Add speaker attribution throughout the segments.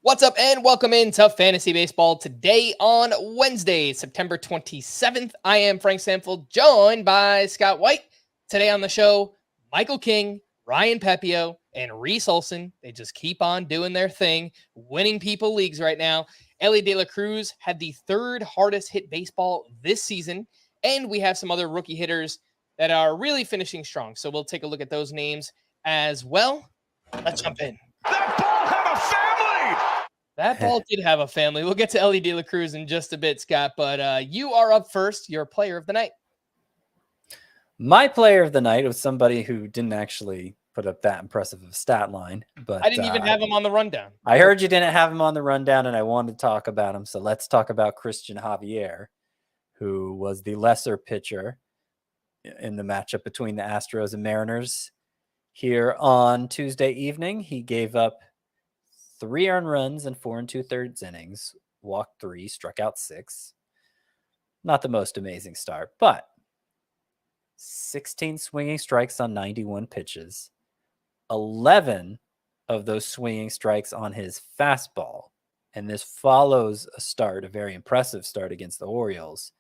Speaker 1: What's up, and welcome into Fantasy Baseball today on Wednesday, September 27th. I am Frank Stampfl, joined by Scott White. Today on the show, Michael King, Ryan Pepio, and Reese Olson. They just keep on doing their thing, winning people leagues right now. Elly De La Cruz had the third hardest hit baseball this season, and we have some other rookie hitters that are really finishing strong. So we'll take a look at those names as well. Let's jump in. That ball did have a family. We'll get to Elly De La Cruz in just a bit, Scott, but you are up first. Your player of the night.
Speaker 2: My player of the night was somebody who didn't actually put up that impressive of a stat line, but
Speaker 1: I didn't even have him on the rundown.
Speaker 2: I heard you didn't have him on the rundown, and I wanted to talk about him. So let's talk about Cristian Javier, who was the lesser pitcher in the matchup between the Astros and Mariners here on Tuesday evening. He gave up 3 earned runs in 4 2/3 innings, walked 3, struck out 6. Not the most amazing start, but 16 swinging strikes on 91 pitches, 11 of those swinging strikes on his fastball. And this follows a very impressive start against the Orioles,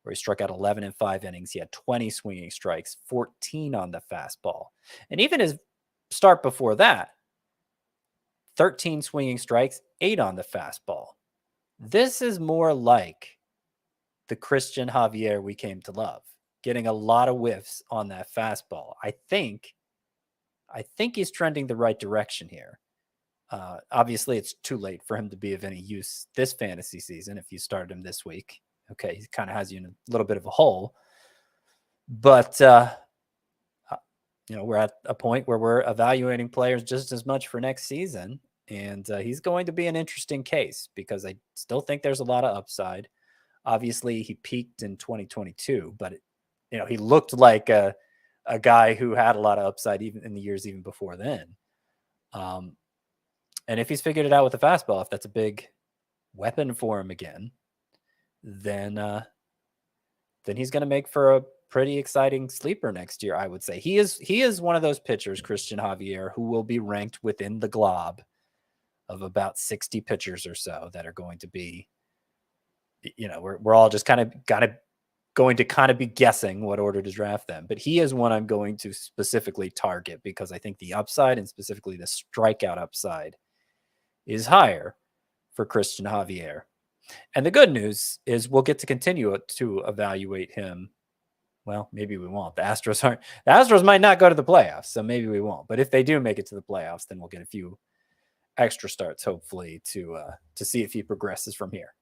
Speaker 2: where he struck out 11 in 5 innings. He had 20 swinging strikes, 14 on the fastball. And even his start before that, 13 swinging strikes, 8 on the fastball. This is more like the Cristian Javier we came to love, getting a lot of whiffs on that fastball. I think he's trending the right direction here. Obviously, it's too late for him to be of any use this fantasy season if you started him this week. Okay, he kind of has you in a little bit of a hole. But we're at a point where we're evaluating players just as much for next season. And he's going to be an interesting case because I still think there's a lot of upside. Obviously, he peaked in 2022, but he looked like a guy who had a lot of upside even in the years even before then. And if he's figured it out with the fastball, if that's a big weapon for him again, then he's going to make for a pretty exciting sleeper next year, I would say. He is one of those pitchers, Cristian Javier, who will be ranked within the glob of about 60 pitchers or so that are going to be, we're all just kind of going to be guessing what order to draft them. But he is one I'm going to specifically target because I think the upside, and specifically the strikeout upside, is higher for Cristian Javier. And the good news is we'll get to continue to evaluate him. Well, maybe we won't. The Astros might not go to the playoffs, so maybe we won't. But if they do make it to the playoffs, then we'll get a few extra starts, hopefully, to see if he progresses from here.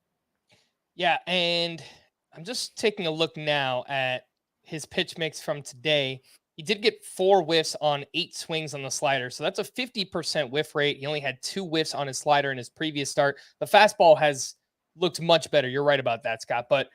Speaker 1: Yeah, and I'm just taking a look now at his pitch mix from today. He did get 4 whiffs on 8 swings on the slider, so that's a 50% whiff rate. He only had 2 whiffs on his slider in his previous start. The fastball has looked much better. You're right about that, Scott. But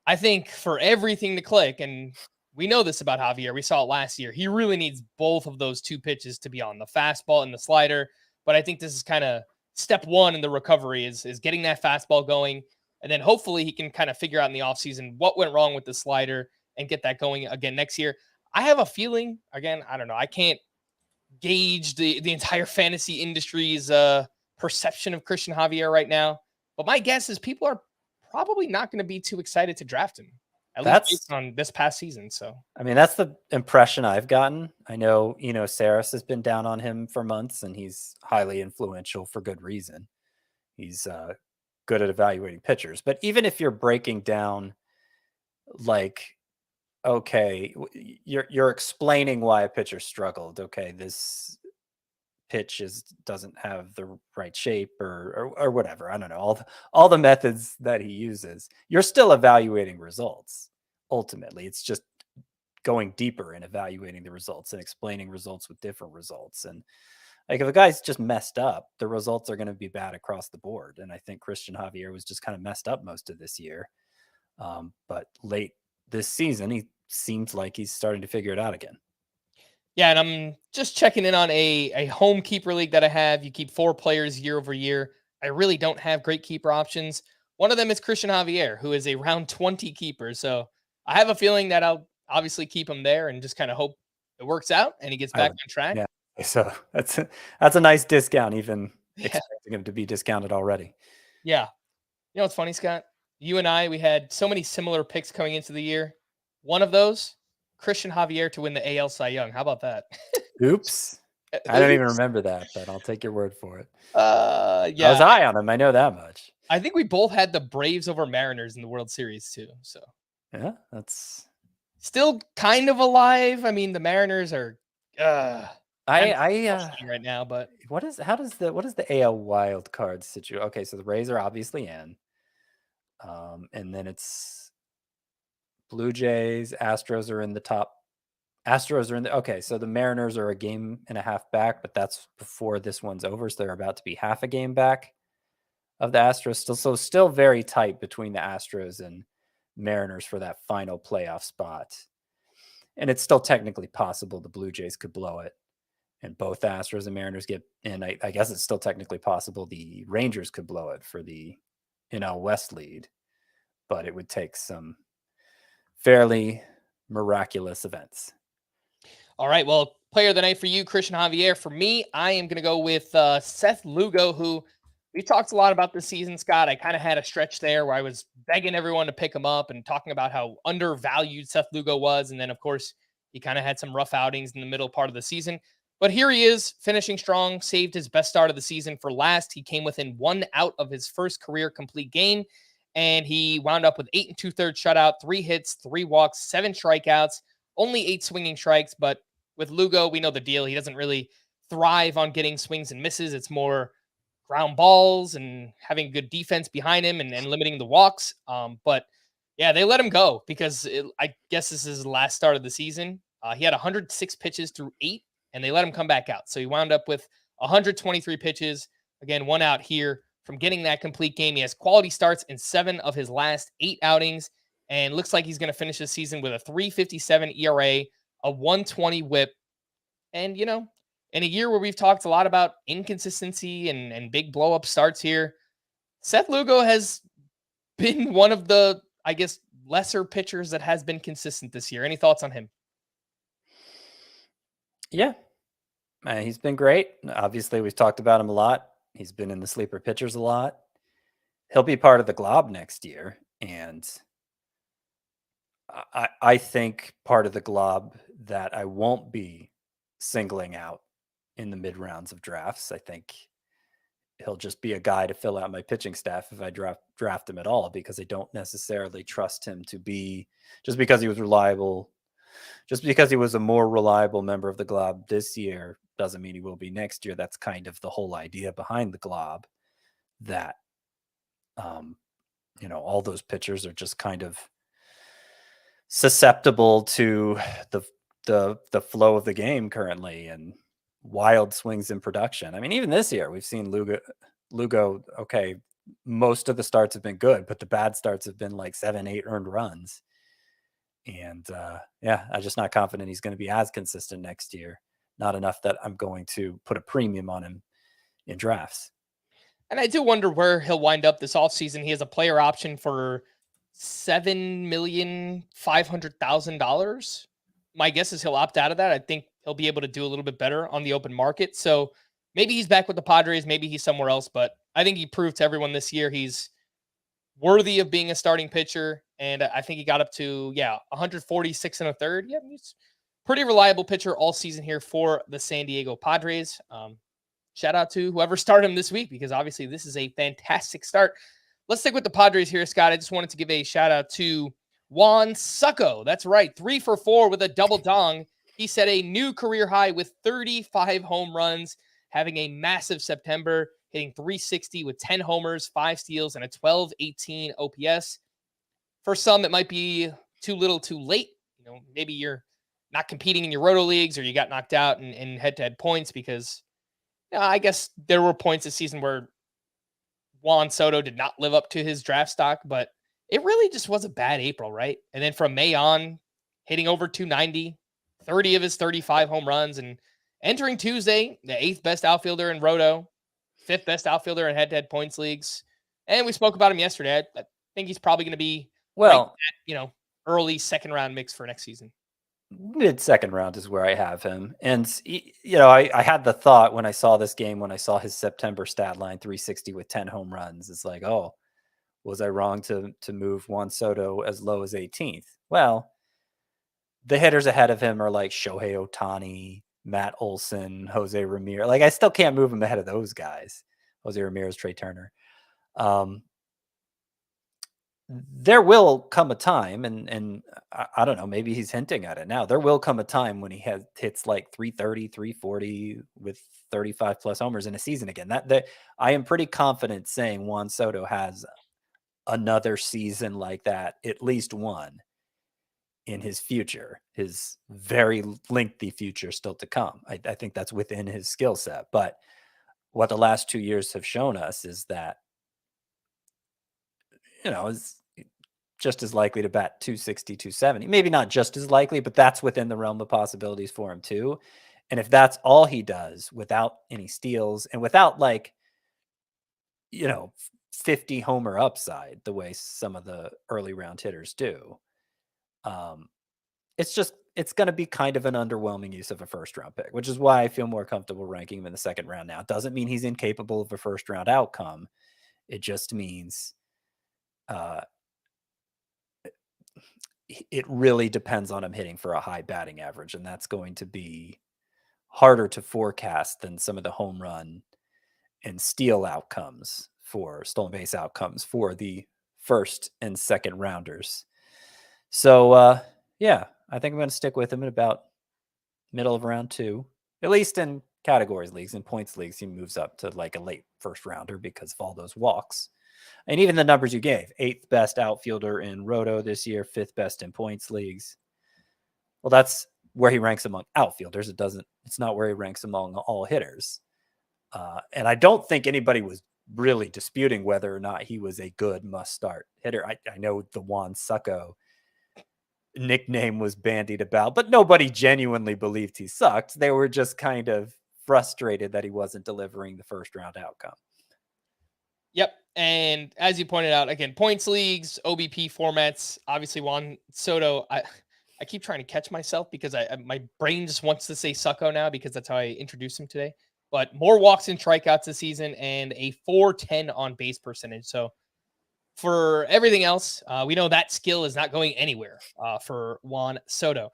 Speaker 1: I think for everything to click, and we know this about Javier, we saw it last year, he really needs both of those 2 pitches to be on, the fastball and the slider. But I think this is kind of step 1 in the recovery is getting that fastball going. And then hopefully he can kind of figure out in the offseason what went wrong with the slider and get that going again next year. I have a feeling, again, I don't know, I can't gauge the entire fantasy industry's perception of Cristian Javier right now. But my guess is people are probably not going to be too excited to draft him, at least based on this past season. So, I
Speaker 2: mean, that's the impression I've gotten. I know, Saris has been down on him for months, and he's highly influential for good reason. He's good at evaluating pitchers. But even if you're breaking down, like, okay, you're explaining why a pitcher struggled. Okay, this pitch doesn't have the right shape or whatever. I don't know, all the methods that he uses. You're still evaluating results. Ultimately, it's just going deeper in evaluating the results and explaining results with different results. And like, if a guy's just messed up, the results are going to be bad across the board. And I think Cristian Javier was just kind of messed up most of this year. But late this season, he seems like he's starting to figure it out again.
Speaker 1: Yeah, and I'm just checking in on a home keeper league that I have. You keep 4 players year over year. I really don't have great keeper options. One of them is Cristian Javier, who is a round 20 keeper. So I have a feeling that I'll obviously keep him there and just kind of hope it works out and he gets back on track.
Speaker 2: Yeah. So that's a nice discount, even
Speaker 1: Yeah.
Speaker 2: expecting him to be discounted already.
Speaker 1: Yeah. You know what's funny, Scott? You and I, we had so many similar picks coming into the year. One of those, Cristian Javier to win the AL Cy Young. How about that?
Speaker 2: Oops. I don't even
Speaker 1: Oops.
Speaker 2: remember that, but I'll take your word for it. I was
Speaker 1: Yeah.
Speaker 2: high on him. I know that much.
Speaker 1: I think we both had the Braves over Mariners in the World Series too. So
Speaker 2: Yeah, that's
Speaker 1: still kind of alive. I mean, the Mariners are kind of frustrating right now, but
Speaker 2: what is the AL wild card situation? Okay, so the Rays are obviously in. And then it's Blue Jays, Astros are in the top. Astros are in the okay, so the Mariners are a game and a half back, but that's before this one's over. So they're about to be half a game back of the Astros. Still very tight between the Astros and Mariners for that final playoff spot. And it's still technically possible the Blue Jays could blow it. And both the Astros and Mariners get in. I guess it's still technically possible the Rangers could blow it for the NL West lead, but it would take some fairly miraculous events.
Speaker 1: all right. Well, player of the night for you, Cristian Javier. For me, I am going to go with Seth Lugo, who we talked a lot about this season, Scott. I kind of had a stretch there where I was begging everyone to pick him up and talking about how undervalued Seth Lugo was. And then, of course, he kind of had some rough outings in the middle part of the season. But here he is, finishing strong, saved his best start of the season for last. He came within 1 out of his first career complete game, and he wound up with 8 2/3 shutout, 3 hits, 3 walks, 7 strikeouts, only 8 swinging strikes. But with Lugo, we know the deal. He doesn't really thrive on getting swings and misses. It's more ground balls and having good defense behind him and limiting the walks. But yeah, they let him go because I guess this is his last start of the season. He had 106 pitches through 8, and they let him come back out. So he wound up with 123 pitches. Again, 1 out here from getting that complete game. He has quality starts in 7 of his last 8 outings, and looks like he's going to finish the season with a 3.57 ERA, a 120 WHIP, and in a year where we've talked a lot about inconsistency and big blow up starts here, Seth Lugo has been one of the, I guess, lesser pitchers that has been consistent this year. Any thoughts on him?
Speaker 2: Yeah, he's been great. Obviously, we've talked about him a lot. He's been in the sleeper pitchers a lot. He'll be part of the glob next year. And I think part of the glob that I won't be singling out in the mid rounds of drafts. I think he'll just be a guy to fill out my pitching staff if I draft him at all, because I don't necessarily trust him to be, just because he was reliable, just because he was a more reliable member of the glob this year doesn't mean he will be next year. That's kind of the whole idea behind the glob, that all those pitchers are just kind of susceptible to the flow of the game currently and wild swings in production. I mean, even this year we've seen Lugo. Okay, most of the starts have been good, but the bad starts have been like 7-8 earned runs. And I'm just not confident he's going to be as consistent next year. Not enough that I'm going to put a premium on him in drafts.
Speaker 1: And I do wonder where he'll wind up this offseason. He has a player option for $7,500,000. My guess is he'll opt out of that. I think he'll be able to do a little bit better on the open market. So maybe he's back with the Padres. Maybe he's somewhere else. But I think he proved to everyone this year he's worthy of being a starting pitcher. And I think he got up to, 146 1/3. Yeah, he's pretty reliable pitcher all season here for the San Diego Padres. Shout out to whoever started him this week, because obviously this is a fantastic start. Let's stick with the Padres here, Scott. I just wanted to give a shout out to Juan Sucko. That's right, 3 for 4 with a double dong. He set a new career high with 35 home runs, having a massive September, hitting 360 with 10 homers, 5 steals, and a 12.18 OPS. For some, it might be too little too late. Maybe you're not competing in your roto leagues, or you got knocked out in head-to-head points, because I guess there were points this season where Juan Soto did not live up to his draft stock, but it really just was a bad April, right? And then from May on, hitting over 290, 30 of his 35 home runs, and entering Tuesday, the 8th best outfielder in roto, 5th best outfielder in head-to-head points leagues. And we spoke about him yesterday. I think he's probably going to be early second round mix for next season.
Speaker 2: mid second round is where I have him. And, I had the thought when I saw this game, when I saw his September stat line, 360 with 10 home runs, it's like, oh, was I wrong to move Juan Soto as low as 18th? Well, the hitters ahead of him are like Shohei Ohtani, Matt Olson, Jose Ramirez. Like, I still can't move him ahead of those guys. Jose Ramirez, Trey Turner. There will come a time, and I don't know, maybe he's hinting at it now. There will come a time when he hits like 330, 340 with 35 plus homers in a season again. That I am pretty confident saying Juan Soto has another season like that, at least one, in his future, his very lengthy future still to come. I think that's within his skill set. But what the last 2 years have shown us is that, is just as likely to bat 260, 270. Maybe not just as likely, but that's within the realm of possibilities for him too. And if that's all he does without any steals and without 50 homer upside, the way some of the early round hitters do, it's going to be kind of an underwhelming use of a first round pick, which is why I feel more comfortable ranking him in the second round now. It doesn't mean he's incapable of a first round outcome. It just means it really depends on him hitting for a high batting average, and that's going to be harder to forecast than some of the home run and steal outcomes for stolen base outcomes for the first and second rounders. So, yeah, I think I'm going to stick with him at about middle of round 2, at least in categories leagues. In points leagues, he moves up to like a late first rounder because of all those walks. And even the numbers you gave, 8th best outfielder in Roto this year, 5th best in points leagues. Well, that's where he ranks among outfielders. It's not where he ranks among all hitters. And I don't think anybody was really disputing whether or not he was a good must-start hitter. I know the Juan Sucko nickname was bandied about, but nobody genuinely believed he sucked. They were just kind of frustrated that he wasn't delivering the first round outcome.
Speaker 1: Yep. And as you pointed out, again, points leagues, OBP formats, obviously Juan Soto. I keep trying to catch myself because my brain just wants to say Sucko now because that's how I introduced him today. But more walks and strikeouts this season and a 410 on base percentage. So for everything else, we know that skill is not going anywhere for Juan Soto.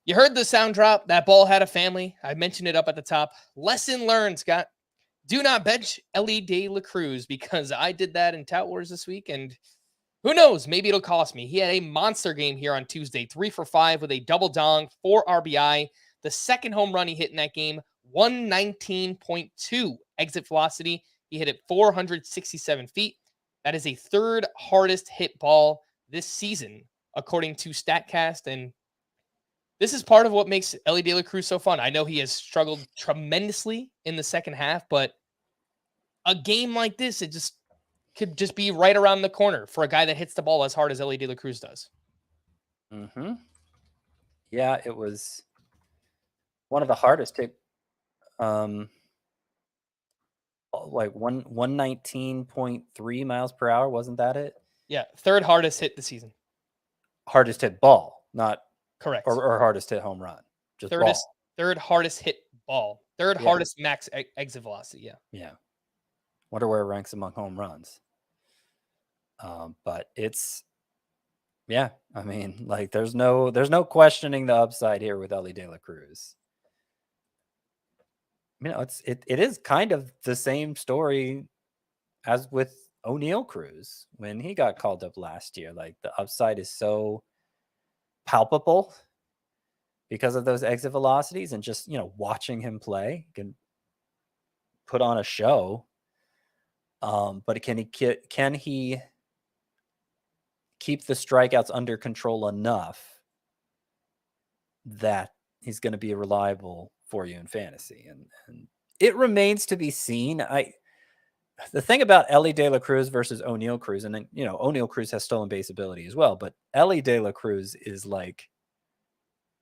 Speaker 1: You heard the sound drop. That ball had a family. I mentioned it up at the top. Lesson learned, Scott. Do not bench Elly De La Cruz because I did that in Tout Wars this week, and who knows? Maybe it'll cost me. He had a monster game here on Tuesday, 3 for 5 with a double dong, 4 RBI. The second home run he hit in that game, 119.2 exit velocity. He hit it 467 feet. That is a third hardest hit ball this season, according to StatCast. And this is part of what makes Elly De La Cruz so fun. I know he has struggled tremendously in the second half, but a game like this, it just could just be right around the corner for a guy that hits the ball as hard as Elly De La Cruz does.
Speaker 2: Mm-hmm. Yeah, it was one of the hardest hit, like 119.3 miles per hour. Wasn't that it?
Speaker 1: Yeah, third hardest hit this season.
Speaker 2: Hardest hit ball, not
Speaker 1: correct,
Speaker 2: or hardest hit home run. Just
Speaker 1: third hardest hit ball. Third hardest max exit velocity. Yeah.
Speaker 2: Yeah. Wonder where it ranks among home runs. But it's, yeah, I mean, like there's no questioning the upside here with Elly De La Cruz. It is kind of the same story as with O'Neal Cruz when he got called up last year. Like the upside is so palpable because of those exit velocities, and just watching him play can put on a show. But can he keep the strikeouts under control enough that he's going to be reliable for you in fantasy? And it remains to be seen. The thing about Elly De La Cruz versus O'Neal Cruz, and then O'Neal Cruz has stolen base ability as well, but Elly De La Cruz is like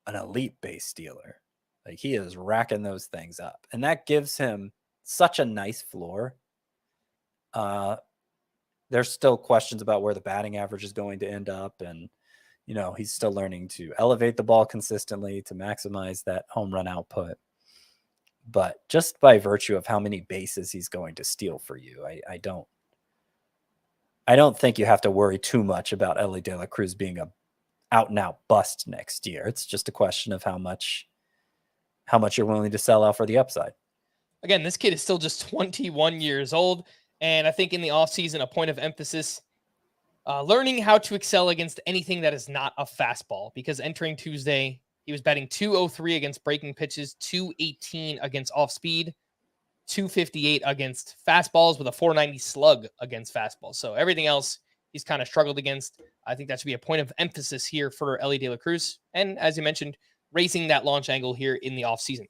Speaker 2: an elite base stealer. Like he is racking those things up, and that gives him such a nice floor. There's still questions about where the batting average is going to end up, and he's still learning to elevate the ball consistently to maximize that home run output. But just by virtue of how many bases he's going to steal for you, I don't think you have to worry too much about Elly De La Cruz being a out and out bust next year. It's just a question of how much you're willing to sell out for the upside.
Speaker 1: Again, this kid is still just 21 years old. And I think in the offseason, a point of emphasis, learning how to excel against anything that is not a fastball, because entering Tuesday, he was batting .203 against breaking pitches, .218 against off speed, .258 against fastballs with a .490 slug against fastballs. So everything else he's kind of struggled against. I think that should be a point of emphasis here for Elly De La Cruz. And as you mentioned, raising that launch angle here in the offseason.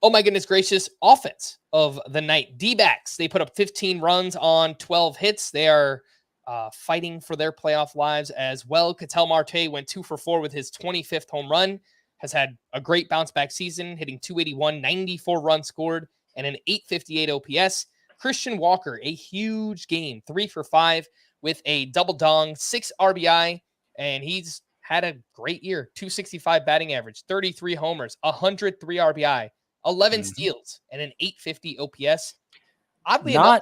Speaker 1: Oh my goodness gracious, offense of the night. D-backs, they put up 15 runs on 12 hits. They are fighting for their playoff lives as well. Ketel Marte went 2 for 4 with his 25th home run, has had a great bounce back season, hitting .281, 94 runs scored, and an .858 OPS. Christian Walker, a huge game, 3 for 5 with a double dong, 6 RBI, and he's had a great year, .265 batting average, 33 homers, 103 RBI, 11 steals, and an .850 OPS. Oddly enough,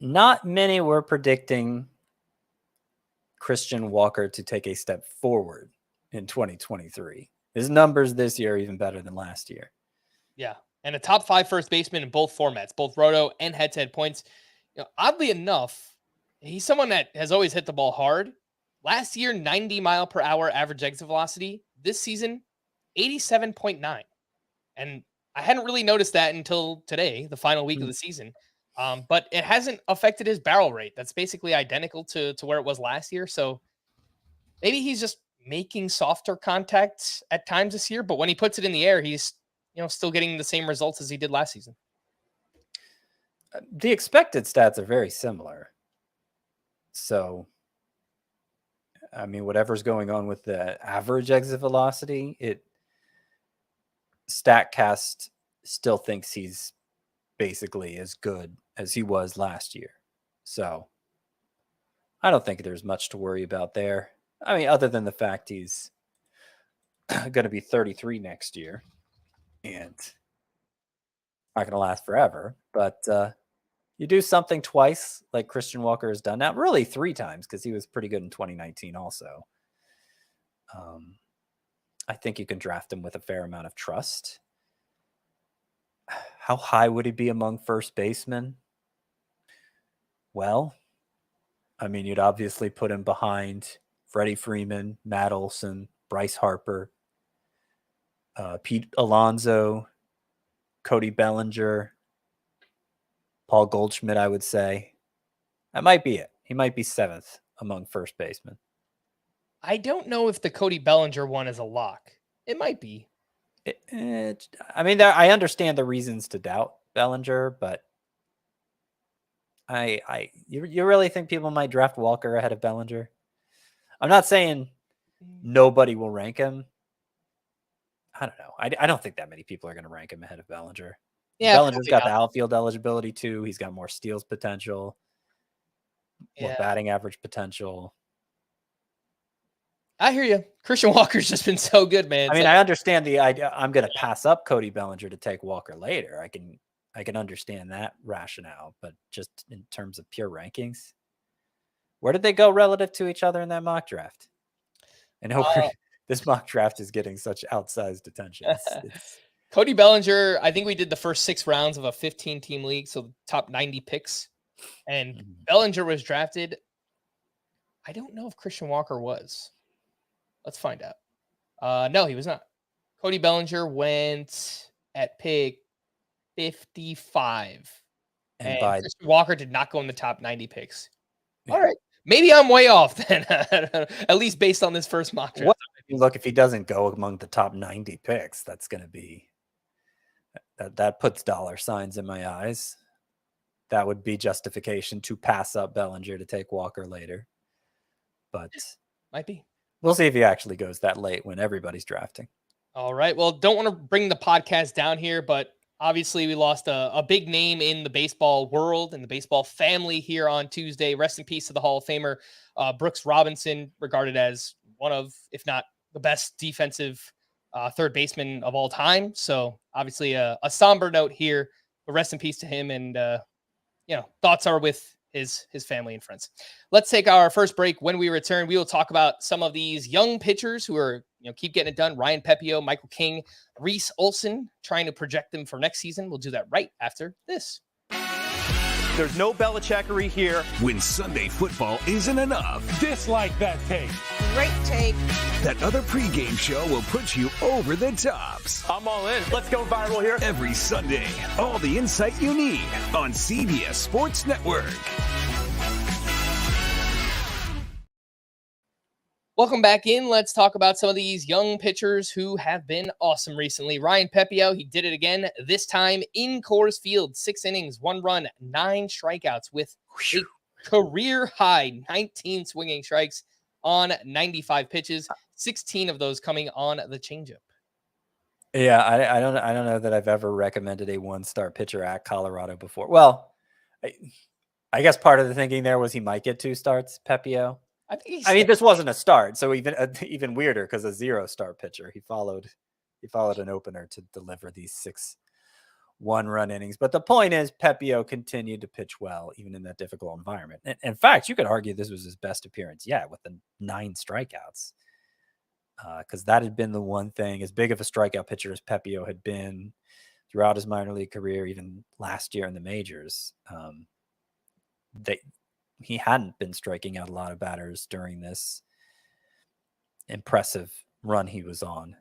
Speaker 2: not many were predicting Christian Walker to take a step forward in 2023. His numbers this year are even better than last year.
Speaker 1: Yeah, and a top 5 first baseman in both formats, both roto and head-to-head points. Oddly enough, he's someone that has always hit the ball hard. Last year, 90 mile per hour average exit velocity. This season, 87.9. And I hadn't really noticed that until today, the final week of the season. But it hasn't affected his barrel rate. That's basically identical to where it was last year. So maybe he's just making softer contact at times this year. But when he puts it in the air, he's still getting the same results as he did last season.
Speaker 2: The expected stats are very similar. So, I mean, whatever's going on with the average exit velocity, StatCast still thinks he's basically as good as he was last year. So I don't think there's much to worry about there. I mean, other than the fact he's going to be 33 next year and not going to last forever. But you do something twice like Christian Walker has done now, really 3 times because he was pretty good in 2019 also. I think you can draft him with a fair amount of trust. How high would he be among first basemen? Well, I mean, you'd obviously put him behind Freddie Freeman, Matt Olson, Bryce Harper, Pete Alonso, Cody Bellinger, Paul Goldschmidt, I would say. That might be it. He might be 7th among first basemen.
Speaker 1: I don't know if the Cody Bellinger one is a lock. It might be.
Speaker 2: I mean, I understand the reasons to doubt Bellinger, but you really think people might draft Walker ahead of Bellinger? I'm not saying nobody will rank him. I don't know. I don't think that many people are going to rank him ahead of Bellinger. Yeah, Bellinger's got the outfield eligibility too. He's got more steals potential, more batting average potential.
Speaker 1: I hear you. Christian Walker's just been so good, man.
Speaker 2: I mean, I understand the idea. I'm going to pass up Cody Bellinger to take Walker later. I can understand that rationale, but just in terms of pure rankings, where did they go relative to each other in that mock draft? And this mock draft is getting such outsized attention.
Speaker 1: Cody Bellinger, I think we did the first 6 rounds of a 15-team league, so top 90 picks. And Bellinger was drafted. I don't know if Christian Walker was. Let's find out. No, he was not. Cody Bellinger went at pick 55. And Christian Walker did not go in the top 90 picks. Yeah. All right. Maybe I'm way off then, at least based on this first mock draft.
Speaker 2: Look, if he doesn't go among the top 90 picks, that's going to be that puts dollar signs in my eyes. That would be justification to pass up Bellinger to take Walker later. But
Speaker 1: might be.
Speaker 2: We'll see if he actually goes that late when everybody's drafting.
Speaker 1: All right. Well, don't want to bring the podcast down here, but obviously we lost a big name in the baseball world and the baseball family here on Tuesday. Rest in peace to the Hall of Famer, Brooks Robinson, regarded as one of, if not the best defensive third baseman of all time. So obviously a somber note here, but rest in peace to him. And, thoughts are with his family and friends. Let's take our first break. When we return, we will talk about some of these young pitchers who are, keep getting it done. Ryan Pepiot, Michael King, Reese Olson, trying to project them for next season. We'll do that right after this.
Speaker 3: There's no Belichickery here.
Speaker 4: When Sunday football isn't enough.
Speaker 5: Dislike that take.
Speaker 6: Great take.
Speaker 4: That other pregame show will put you over the tops.
Speaker 3: I'm all in. Let's go viral here.
Speaker 4: Every Sunday, all the insight you need on CBS Sports Network.
Speaker 1: Welcome back in. Let's talk about some of these young pitchers who have been awesome recently. Ryan Pepiot, he did it again, this time in Coors Field. 6 innings, 1 run, 9 strikeouts with a career high 19 swinging strikes on 95 pitches, 16 of those coming on the changeup.
Speaker 2: Yeah, I don't know that I've ever recommended a 1-star pitcher at Colorado before. Well, I guess part of the thinking there was he might get 2 starts, Pepiot. I mean, this wasn't a start, so even weirder because a 0-star pitcher. He followed an opener to deliver these 6 1-run innings. But the point is, Pepiot continued to pitch well, even in that difficult environment. And in fact, you could argue this was his best appearance yet, with the 9 strikeouts, because that had been the one thing. As big of a strikeout pitcher as Pepiot had been throughout his minor league career, even last year in the majors, he hadn't been striking out a lot of batters during this impressive run he was on.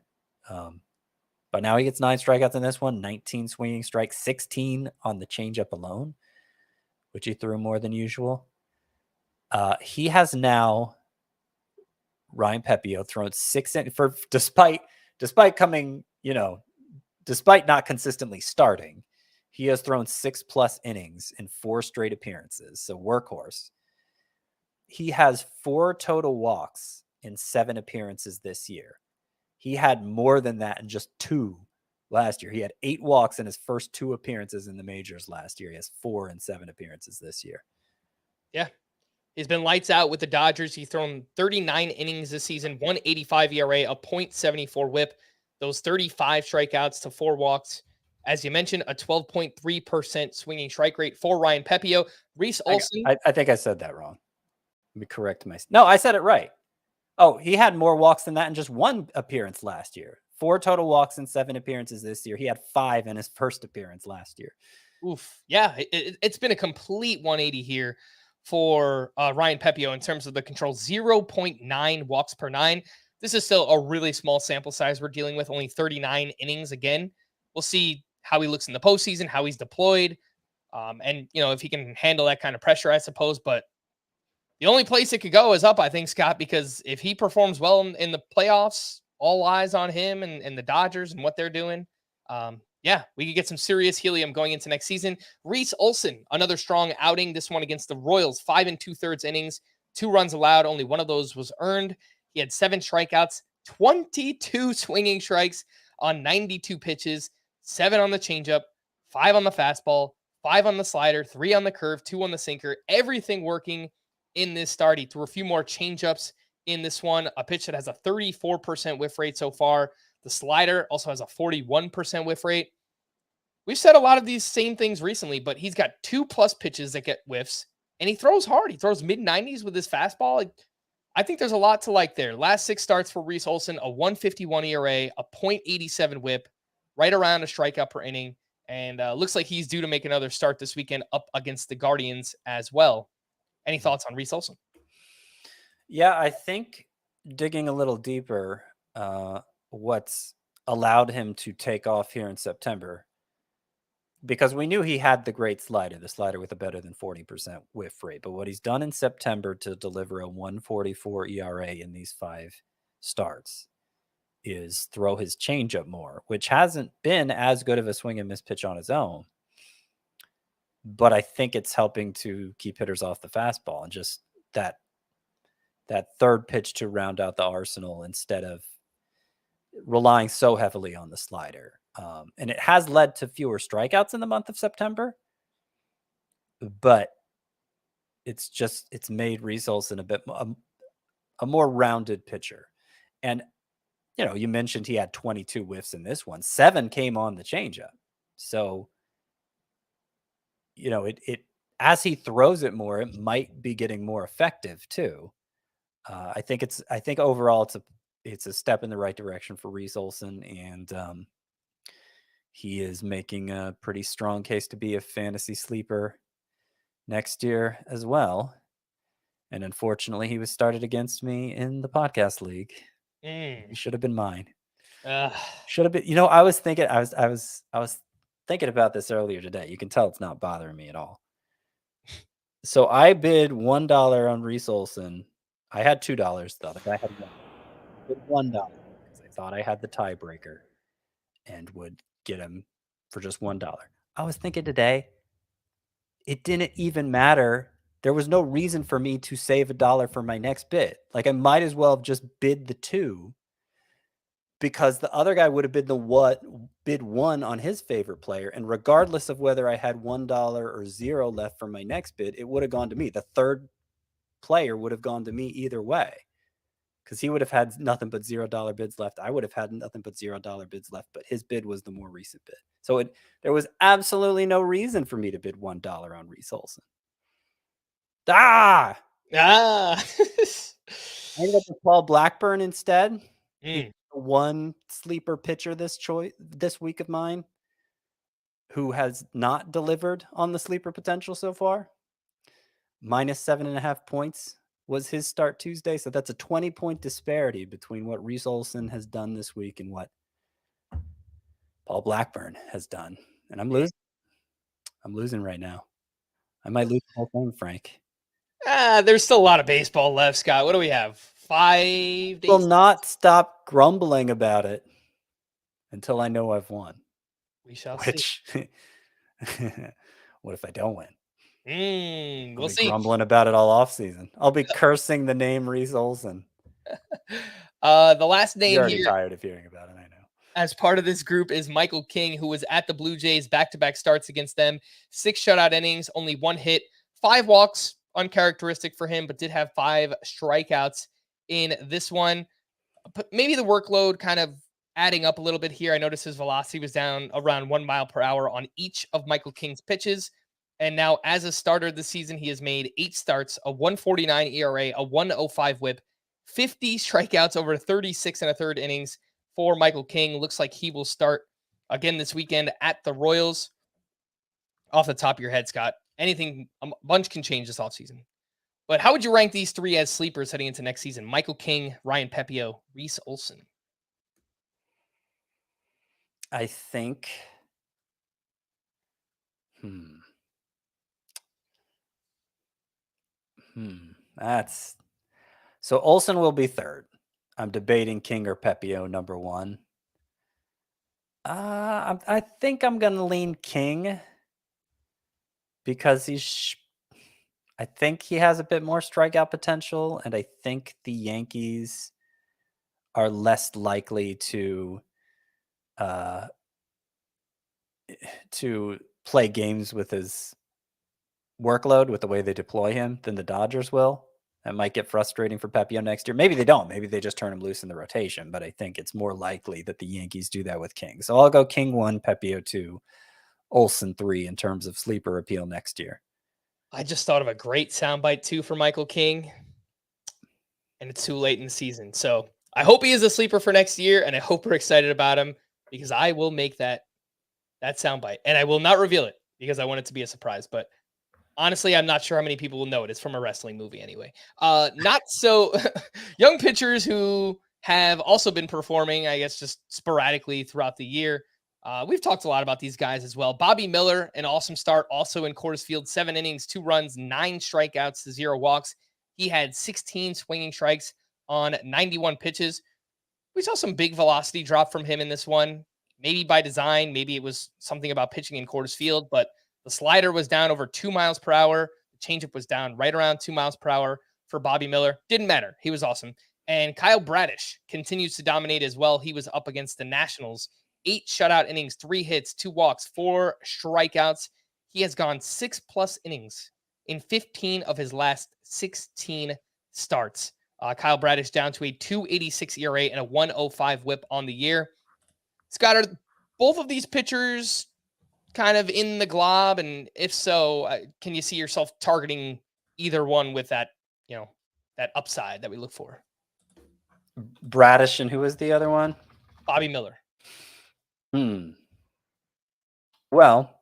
Speaker 2: But now he gets 9 strikeouts in this one, 19 swinging strikes, 16 on the changeup alone, which he threw more than usual. He has now, Ryan Pepiot, thrown 6 in for despite coming, despite not consistently starting. He has thrown 6+ innings in 4 straight appearances. So workhorse. He has 4 total walks in 7 appearances this year. He had more than that in just 2 last year. He had 8 walks in his first 2 appearances in the majors last year. He has 4 in 7 appearances this year.
Speaker 1: Yeah. He's been lights out with the Dodgers. He's thrown 39 innings this season, 1.85 ERA, a .74 whip, those 35 strikeouts to 4 walks. As you mentioned, a 12.3% swinging strike rate for Ryan Pepiot. Reese Olson.
Speaker 2: I think I said that wrong. Let me correct myself. No, I said it right. Oh, he had more walks than that in just 1 appearance last year. 4 total walks in 7 appearances this year. He had 5 in his first appearance last year.
Speaker 1: Oof. Yeah, it's been a complete 180 here for Ryan Pepiot in terms of the control. 0.9 walks per 9. This is still a really small sample size we're dealing with, only 39 innings again. We'll see how he looks in the postseason, how he's deployed, and if he can handle that kind of pressure, I suppose. But the only place it could go is up, I think, Scott, because if he performs well in the playoffs, all eyes on him and the Dodgers and what they're doing. We could get some serious helium going into next season. Reese Olson, another strong outing. This one against the Royals, 5 2/3 innings, 2 runs allowed. Only one of those was earned. He had 7 strikeouts, 22 swinging strikes on 92 pitches, 7 on the changeup, 5 on the fastball, 5 on the slider, 3 on the curve, 2 on the sinker, everything working in this start. He threw a few more changeups in this one, a pitch that has a 34% whiff rate so far. The slider also has a 41% whiff rate. We've said a lot of these same things recently, but he's got 2+ pitches that get whiffs, and he throws hard. He throws mid-90s with his fastball. I think there's a lot to like there. Last 6 starts for Reese Olson, a 1.51 ERA, a .87 whip, right around a strikeout per inning, and looks like he's due to make another start this weekend up against the Guardians as well. Any thoughts on Reese Olson?
Speaker 2: Yeah, I think digging a little deeper, what's allowed him to take off here in September, because we knew he had the great slider, the slider with a better than 40% whiff rate. But what he's done in September to deliver a 1.44 ERA in these 5 starts is throw his changeup more, which hasn't been as good of a swing and miss pitch on his own. But I think it's helping to keep hitters off the fastball and just that third pitch to round out the arsenal instead of relying so heavily on the slider. And it has led to fewer strikeouts in the month of September, but it's made Reese Olson a bit a more rounded pitcher. And, you mentioned he had 22 whiffs in this one. 7 came on the changeup. So, it as he throws it more, it might be getting more effective too. I think overall it's a step in the right direction for Reese Olson, and he is making a pretty strong case to be a fantasy sleeper next year as well. And unfortunately, he was started against me in the podcast league. He should have been mine. Should have been. I was thinking about this earlier today. You can tell it's not bothering me at all. So I bid $1 on Reese Olson. I had $2. The other guy had $1. I bid $1 because I thought I had the tiebreaker and would get him for just $1. I was thinking today, it didn't even matter. There was no reason for me to save $1 for my next bid. Like, I might as well have just bid the 2, because the other guy would have bid bid 1 on his favorite player. And regardless of whether I had $1 or 0 left for my next bid, it would have gone to me. The third player would have gone to me either way, because he would have had nothing but $0 bids left. I would have had nothing but $0 bids left, but his bid was the more recent bid. So there was absolutely no reason for me to bid $1 on Reese Olson. I ended up with Paul Blackburn instead. One sleeper pitcher this week of mine who has not delivered on the sleeper potential so far. -7.5 points was his start Tuesday. So that's a 20-point disparity between what Reese Olson has done this week and what Paul Blackburn has done. And I'm losing. I'm losing right now. I might lose the whole thing, Frank.
Speaker 1: There's still a lot of baseball left, Scott. What do we have? 5 days?
Speaker 2: Will not stop grumbling about it until I know I've won.
Speaker 1: We shall see.
Speaker 2: What if I don't win?
Speaker 1: We'll see.
Speaker 2: Grumbling about it all off season. I'll be cursing the name Reese Olson.
Speaker 1: The last name
Speaker 2: You're already
Speaker 1: here,
Speaker 2: tired of hearing about it, I know.
Speaker 1: as part of this group, is Michael King, who was at the Blue Jays back-to-back starts against them. 6 shutout innings, only 1 hit, 5 walks, uncharacteristic for him, but did have 5 strikeouts in this one. But maybe the workload kind of adding up a little bit here. I noticed his velocity was down around 1 mile per hour on each of Michael King's pitches. And now, as a starter this season, he has made 8 starts, a 1.49 ERA, a 1.05 whip, 50 strikeouts over 36 1/3 innings for Michael King. Looks like he will start again this weekend at the Royals. Off the top of your head, Scott, anything, a bunch can change this offseason. But how would you rank these 3 as sleepers heading into next season? Michael King, Ryan Pepiot, Reese Olson.
Speaker 2: I think. That's so Olson will be 3rd. I'm debating King or Pepiot number 1. I think I'm gonna lean King because I think he has a bit more strikeout potential, and I think the Yankees are less likely to play games with his workload with the way they deploy him than the Dodgers will. That might get frustrating for Pepiot next year. Maybe they don't. Maybe they just turn him loose in the rotation, but I think it's more likely that the Yankees do that with King. So I'll go King 1, Pepiot 2, Olson 3 in terms of sleeper appeal next year.
Speaker 1: I just thought of a great soundbite too for Michael King, and it's too late in the season. So I hope he is a sleeper for next year, and I hope we're excited about him, because I will make that soundbite, and I will not reveal it because I want it to be a surprise. But honestly, I'm not sure how many people will know it. It's from a wrestling movie anyway. Not so young pitchers who have also been performing, I guess, just sporadically throughout the year. We've talked a lot about these guys as well. Bobby Miller, an awesome start, also in Coors Field, 7 innings, 2 runs, 9 strikeouts to 0 walks. He had 16 swinging strikes on 91 pitches. We saw some big velocity drop from him in this one, maybe by design. Maybe it was something about pitching in Coors Field, but the slider was down over 2 miles per hour. The changeup was down right around 2 miles per hour for Bobby Miller. Didn't matter. He was awesome. And Kyle Bradish continues to dominate as well. He was up against the Nationals. 8 shutout innings, 3 hits, 2 walks, 4 strikeouts. He has gone 6+ innings in 15 of his last 16 starts. Kyle Bradish down to a 2.86 ERA and a 1.05 WHIP on the year. Scott, are both of these pitchers kind of in the glob? And if so, can you see yourself targeting either one with that, that upside that we look for?
Speaker 2: Bradish, and who was the other one?
Speaker 1: Bobby Miller.
Speaker 2: Well,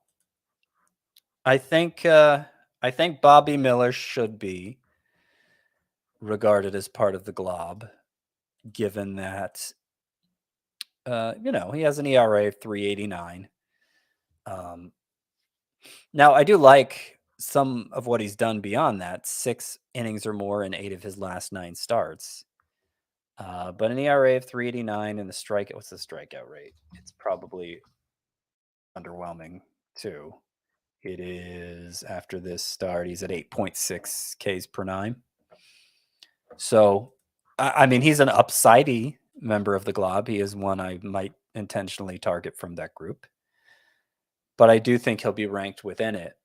Speaker 2: I think Bobby Miller should be regarded as part of the glob, given that he has an ERA of 3.89. Now I do like some of what he's done beyond that, 6 innings or more in 8 of his last 9 starts. But an ERA of 3.89 and what's the strikeout rate? It's probably underwhelming too. It is, after this start, he's at 8.6 Ks per 9. So, I mean, he's an upsidey member of the glob. He is one I might intentionally target from that group. But I do think he'll be ranked within it.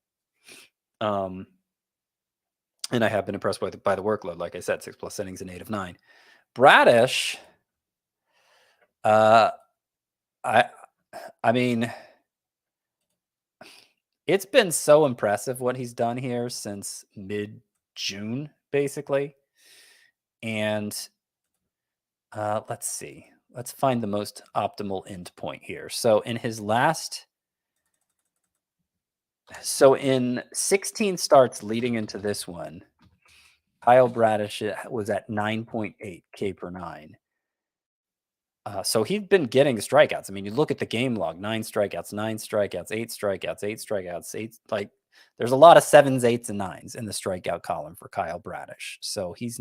Speaker 2: And I have been impressed by the workload. Like I said, 6+ innings in 8 of 9. Bradish, I mean, it's been so impressive what he's done here since mid-June, basically. And let's see. Let's find the most optimal end point here. So in 16 starts leading into this one, Kyle Bradish was at 9.8 K per 9. So he'd been getting strikeouts. I mean, you look at the game log, 9 strikeouts, 8 strikeouts, 8. Like, there's a lot of 7s, 8s, and 9s in the strikeout column for Kyle Bradish. So he's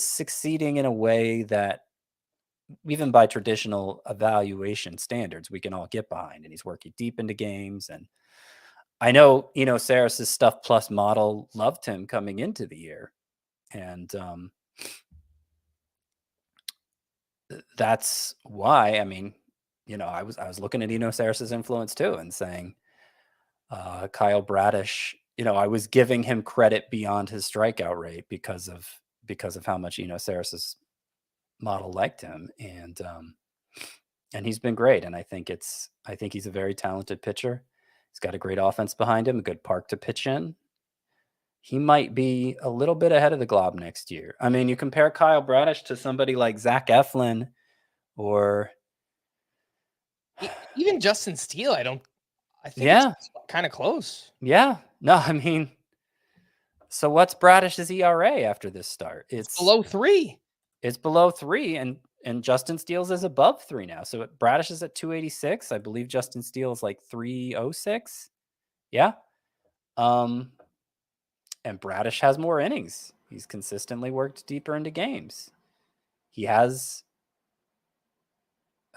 Speaker 2: succeeding in a way that, even by traditional evaluation standards, we can all get behind. And he's working deep into games. And I know, Saris's Stuff Plus model loved him coming into the year. And that's why, I mean, I was looking at Saris's influence too and saying, Kyle Bradish, I was giving him credit beyond his strikeout rate because of how much Saris's model liked him, and he's been great. And I think he's a very talented pitcher. He's got a great offense behind him, a good park to pitch in. He might be a little bit ahead of the glob next year. I mean, you compare Kyle Bradish to somebody like Zach Eflin or
Speaker 1: even Justin Steele. I think it's kind of close.
Speaker 2: Yeah. No, I mean, so what's Bradish's ERA after this start?
Speaker 1: It's below 3.
Speaker 2: It's below 3, and Justin Steele's is above 3 now. So Bradish is at 286. I believe Justin Steele is like 306. Yeah. And Bradish has more innings. He's consistently worked deeper into games. He has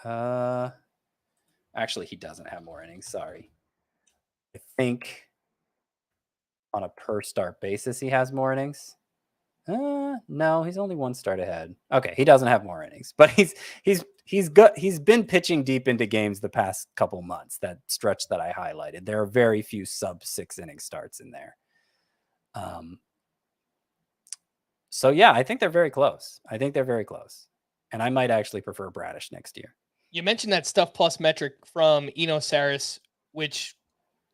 Speaker 2: actually, he doesn't have more innings. Sorry. I think on a per start basis, he has more innings. No, he's only 1 start ahead. Okay, he doesn't have more innings, but he's good. He's been pitching deep into games the past couple months. That stretch that I highlighted, there are very few sub 6 inning starts in there. So yeah, I think they're very close. And I might actually prefer Bradish next year.
Speaker 1: You mentioned that Stuff Plus metric from Saris, which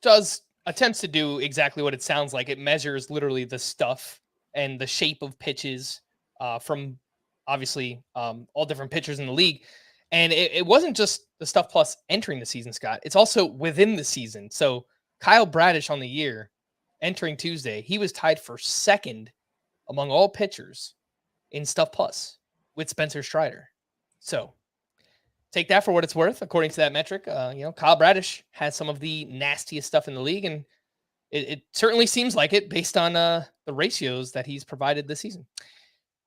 Speaker 1: attempts to do exactly what it sounds like. It measures literally the stuff and the shape of pitches from obviously all different pitchers in the league. And it wasn't just the Stuff Plus entering the season, Scott. It's also within the season. So Kyle Bradish on the year entering Tuesday, he was tied for 2nd among all pitchers in Stuff Plus with Spencer Strider. So take that for what it's worth. According to that metric, Kyle Bradish has some of the nastiest stuff in the league, and it certainly seems like it based on the ratios that he's provided this season.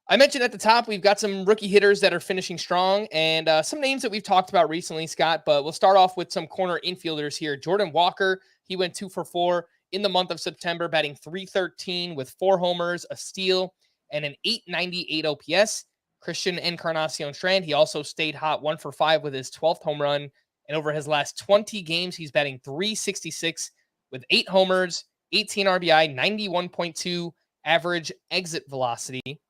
Speaker 1: I mentioned at the top, we've got some rookie hitters that are finishing strong and some names that we've talked about recently, Scott, but we'll start off with some corner infielders here. Jordan Walker, he went 2 for 4 in the month of September, batting .313 with 4 homers, a steal, and an .898 OPS. Christian Encarnacion Strand, he also stayed hot, 1 for 5 with his 12th home run. And over his last 20 games, he's batting .366 with 8 homers, 18 RBI, 91.2 average exit velocity.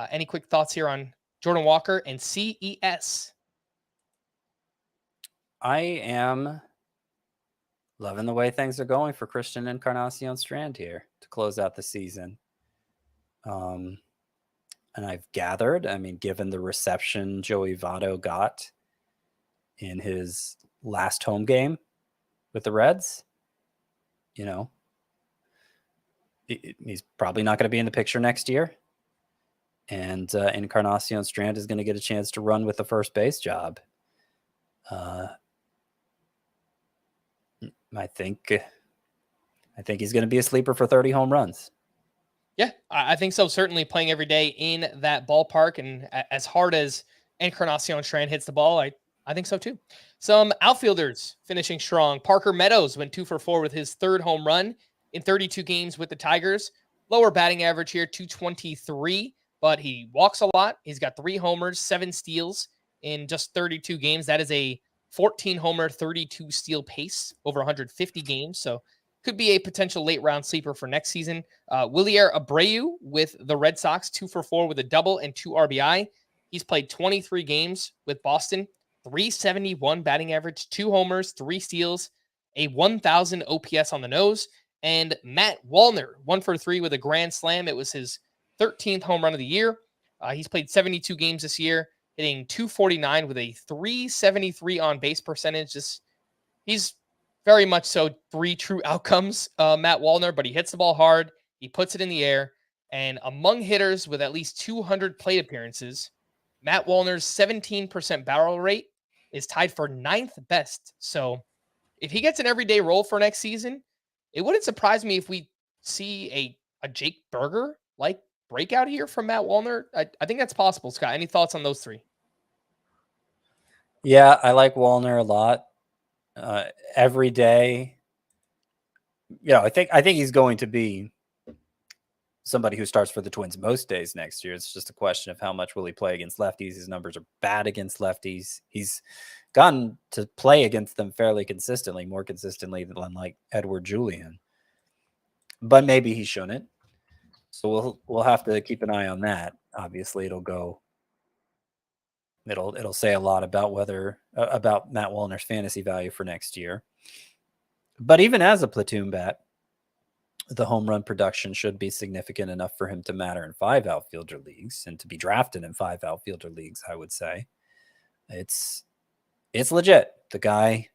Speaker 1: Any quick thoughts here on Jordan Walker and CES?
Speaker 2: I am loving the way things are going for Christian Encarnacion Strand here to close out the season. And I've gathered, I mean, given the reception Joey Votto got in his last home game with the Reds, you know, he's probably not going to be in the picture next year. And Encarnacion Strand is going to get a chance to run with the first base job. I think he's going to be a sleeper for 30 home runs.
Speaker 1: Yeah, I think so. Certainly playing every day in that ballpark, and as hard as Encarnacion Strand hits the ball, I think so too. Some outfielders finishing strong. Parker Meadows went 2 for 4 with his third home run in 32 games with the Tigers. Lower batting average here, 223, but he walks a lot. He's got 3 homers, 7 steals in just 32 games. That is a 14 homer, 32 steal pace over 150 games. So could be a potential late round sleeper for next season. Willier Abreu with the Red Sox, 2 for 4 with a double and 2 RBI. He's played 23 games with Boston, 371 batting average, 2 homers, 3 steals, a 1,000 OPS on the nose. And Matt Wallner, 1 for 3 with a grand slam. It was his 13th home run of the year. He's played 72 games this year, hitting 249 with a 373 on base percentage. He's very much so 3 true outcomes, Matt Wallner, but he hits the ball hard. He puts it in the air. And among hitters with at least 200 plate appearances, Matt Wallner's 17% barrel rate is tied for 9th best. So if he gets an everyday role for next season, it wouldn't surprise me if we see a Jake Berger-like breakout here from Matt Wallner. I think that's possible. Scott, any thoughts on those 3?
Speaker 2: Yeah, I like Wallner a lot. Every day, I think he's going to be somebody who starts for the Twins most days next year. It's just a question of how much will he play against lefties. His numbers are bad against lefties. He's gotten to play against them fairly consistently, more consistently than like Edward Julian, but maybe he shouldn't. So we'll have to keep an eye on that. Obviously, it'll say a lot about about Matt Wallner's fantasy value for next year. But even as a platoon bat, the home run production should be significant enough for him to matter in 5 outfielder leagues and to be drafted in 5 outfielder leagues. I would say it's legit. The guy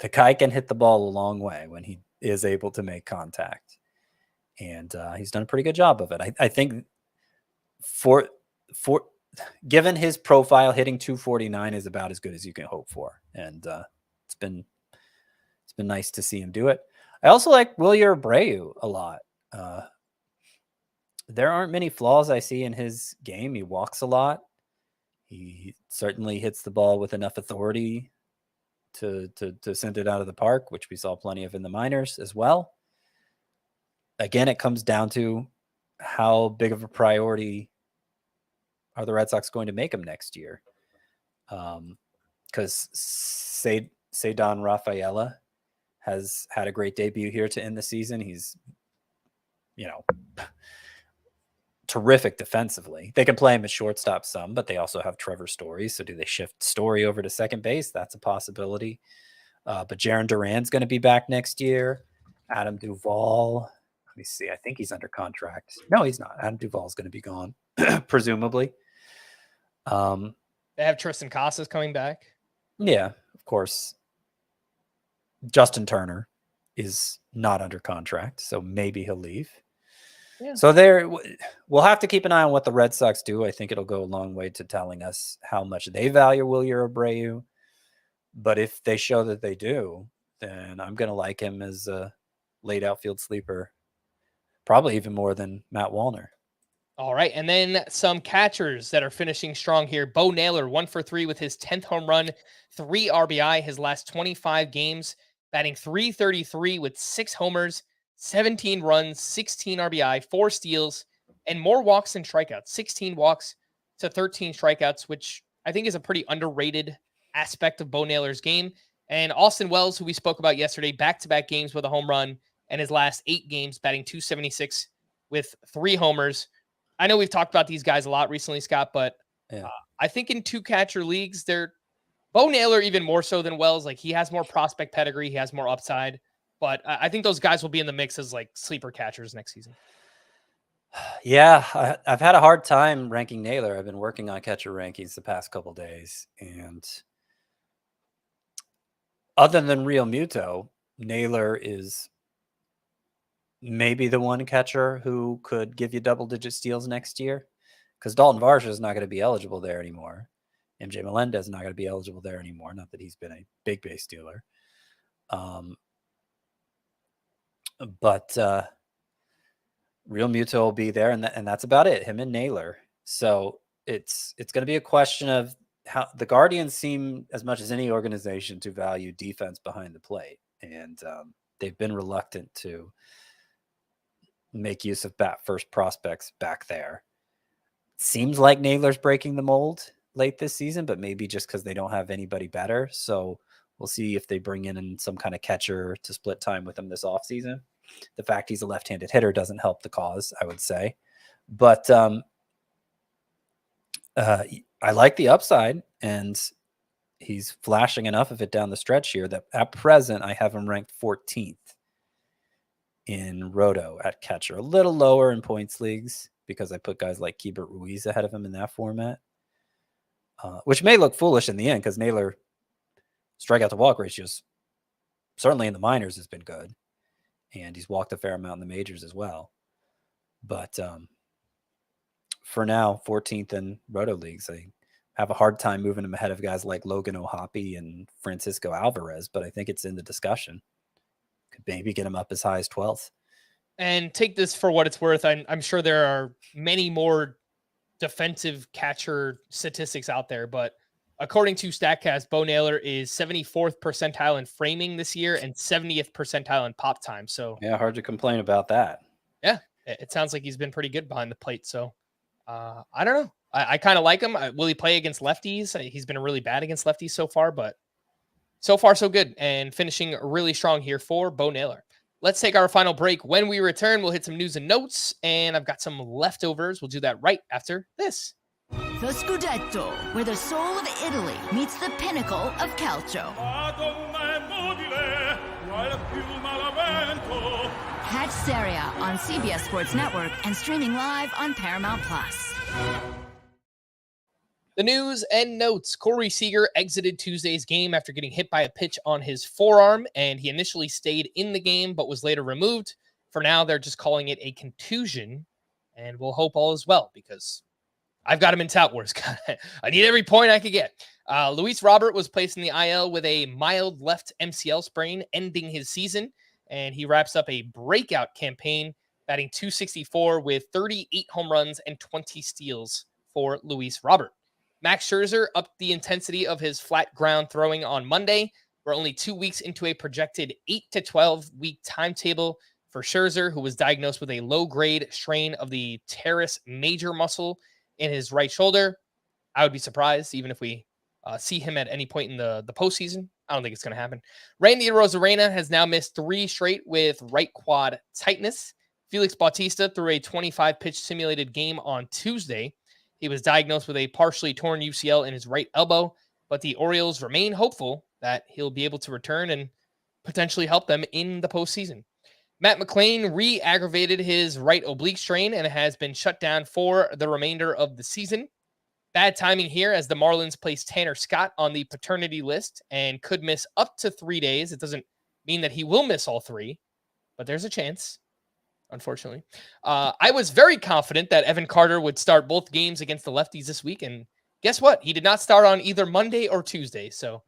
Speaker 2: can hit the ball a long way when he is able to make contact, and he's done a pretty good job of it. I think for given his profile, hitting 249 is about as good as you can hope for, and it's been nice to see him do it. I also like Willier Abreu a lot. There aren't many flaws I see in his game. He walks a lot. He certainly hits the ball with enough authority to send it out of the park, which we saw plenty of in the minors as well. Again, it comes down to how big of a priority are the Red Sox going to make him next year? Because Cedon Rafaela has had a great debut here to end the season. He's, terrific defensively. They can play him at shortstop some, but they also have Trevor Story. So do they shift Story over to second base? That's a possibility. But Jarren Duran's going to be back next year. Adam Duvall. Let me see. I think he's under contract. No, he's not. Adam Duvall's going to be gone, presumably.
Speaker 1: They have Tristan Casas coming back.
Speaker 2: Yeah, of course. Justin Turner is not under contract, so maybe he'll leave. Yeah. So we'll have to keep an eye on what the Red Sox do. I think it'll go a long way to telling us how much they value Willier Abreu. But if they show that they do, then I'm going to like him as a late outfield sleeper, probably even more than Matt Wallner.
Speaker 1: All right, and then some catchers that are finishing strong here. Bo Naylor, 1 for 3 with his 10th home run, 3 RBI, his last 25 games, batting .333 with 6 homers, 17 runs, 16 RBI, 4 steals, and more walks than strikeouts. 16 walks to 13 strikeouts, which I think is a pretty underrated aspect of Bo Naylor's game. And Austin Wells, who we spoke about yesterday, back-to-back games with a home run, and his last 8 games batting .276 with 3 homers. I know we've talked about these guys a lot recently, Scott, but
Speaker 2: Yeah.
Speaker 1: I think in 2-catcher leagues, Bo Naylor even more so than Wells. Like, he has more prospect pedigree, he has more upside, but I think those guys will be in the mix as like sleeper catchers next season.
Speaker 2: Yeah, I've had a hard time ranking Naylor. I've been working on catcher rankings the past couple days, and other than Real Muto, Naylor is maybe the one catcher who could give you double-digit steals next year, because Dalton Varsha is not going to be eligible there anymore. MJ Melendez is not going to be eligible there anymore. Not that he's been a big base stealer. But Real Muto will be there, and that's about it. Him and Naylor. So it's going to be a question of how the Guardians seem, as much as any organization, to value defense behind the plate, and they've been reluctant to make use of bat first prospects back there. Seems like Naylor's breaking the mold late this season, but maybe just because they don't have anybody better. So we'll see if they bring in some kind of catcher to split time with him this offseason. The fact he's a left-handed hitter doesn't help the cause, I would say. But I like the upside, and he's flashing enough of it down the stretch here that at present I have him ranked 14th in Roto at catcher. A little lower in points leagues because I put guys like Keibert Ruiz ahead of him in that format, which may look foolish in the end because Naylor strikeout to walk ratios certainly in the minors has been good, and he's walked a fair amount in the majors as well. But for now, 14th in Roto leagues. I have a hard time moving him ahead of guys like Logan O'Hoppe and Francisco Alvarez, but I think it's in the discussion. Could maybe get him up as high as 12th.
Speaker 1: And take this for what it's worth. I'm sure there are many more defensive catcher statistics out there, but according to StatCast, Bo Naylor is 74th percentile in framing this year and 70th percentile in pop time. So
Speaker 2: yeah, hard to complain about that.
Speaker 1: Yeah, it sounds like he's been pretty good behind the plate. So I don't know. I kind of like him. Will he play against lefties? He's been really bad against lefties so far, but so far so good, and finishing really strong here for Bo Naylor. Let's take our final break. When we return, we'll hit some news and notes, and I've got some leftovers. We'll do that right after this.
Speaker 5: The Scudetto, where the soul of Italy meets the pinnacle of calcio. Catch Serie A on CBS Sports Network and streaming live on Paramount+.
Speaker 1: The news and notes. Corey Seager exited Tuesday's game after getting hit by a pitch on his forearm, and he initially stayed in the game but was later removed. For now, they're just calling it a contusion, and we'll hope all is well because I've got him in Tout Wars. I need every point I could get. Luis Robert was placed in the IL with a mild left MCL sprain, ending his season, and he wraps up a breakout campaign, batting .264 with 38 home runs and 20 steals for Luis Robert. Max Scherzer upped the intensity of his flat ground throwing on Monday. We're only 2 weeks into a projected 8 to 12 week timetable for Scherzer, who was diagnosed with a low-grade strain of the teres major muscle in his right shoulder. I would be surprised even if we see him at any point in the postseason. I don't think it's going to happen. Randy Arozarena has now missed 3 straight with right quad tightness. Felix Bautista threw a 25-pitch simulated game on Tuesday. He was diagnosed with a partially torn UCL in his right elbow, but the Orioles remain hopeful that he'll be able to return and potentially help them in the postseason. Matt McClain re-aggravated his right oblique strain and has been shut down for the remainder of the season. Bad timing here as the Marlins placed Tanner Scott on the paternity list and could miss up to 3 days. It doesn't mean that he will miss all 3, but there's a chance. Unfortunately, I was very confident that Evan Carter would start both games against the lefties this week. And guess what? He did not start on either Monday or Tuesday. So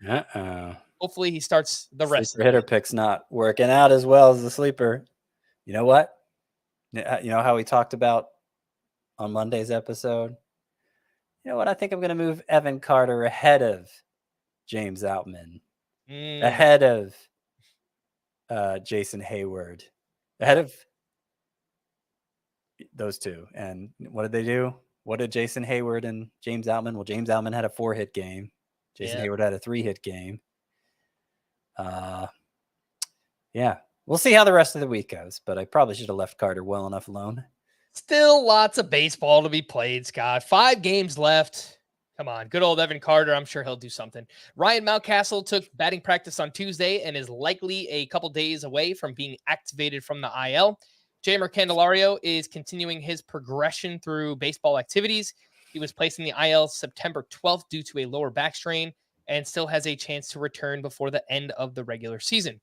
Speaker 1: hopefully he starts the rest.
Speaker 2: Sleeper hitter pick's not working out as well as the sleeper. You know what? You know how we talked about on Monday's episode? You know what? I think I'm going to move Evan Carter ahead of James Outman, ahead of Jason Hayward, ahead of those two. And what did they do? What did Jason Hayward and James Outman? Well, James Outman had a 4-hit game. Jason Hayward had a 3-hit game. Yeah, we'll see how the rest of the week goes, but I probably should have left Carter well enough alone.
Speaker 1: Still lots of baseball to be played, Scott. 5 games left. Come on. Good old Evan Carter. I'm sure he'll do something. Ryan Mountcastle took batting practice on Tuesday and is likely a couple days away from being activated from the IL. Jamer Candelario is continuing his progression through baseball activities. He was placed in the IL September 12th due to a lower back strain and still has a chance to return before the end of the regular season.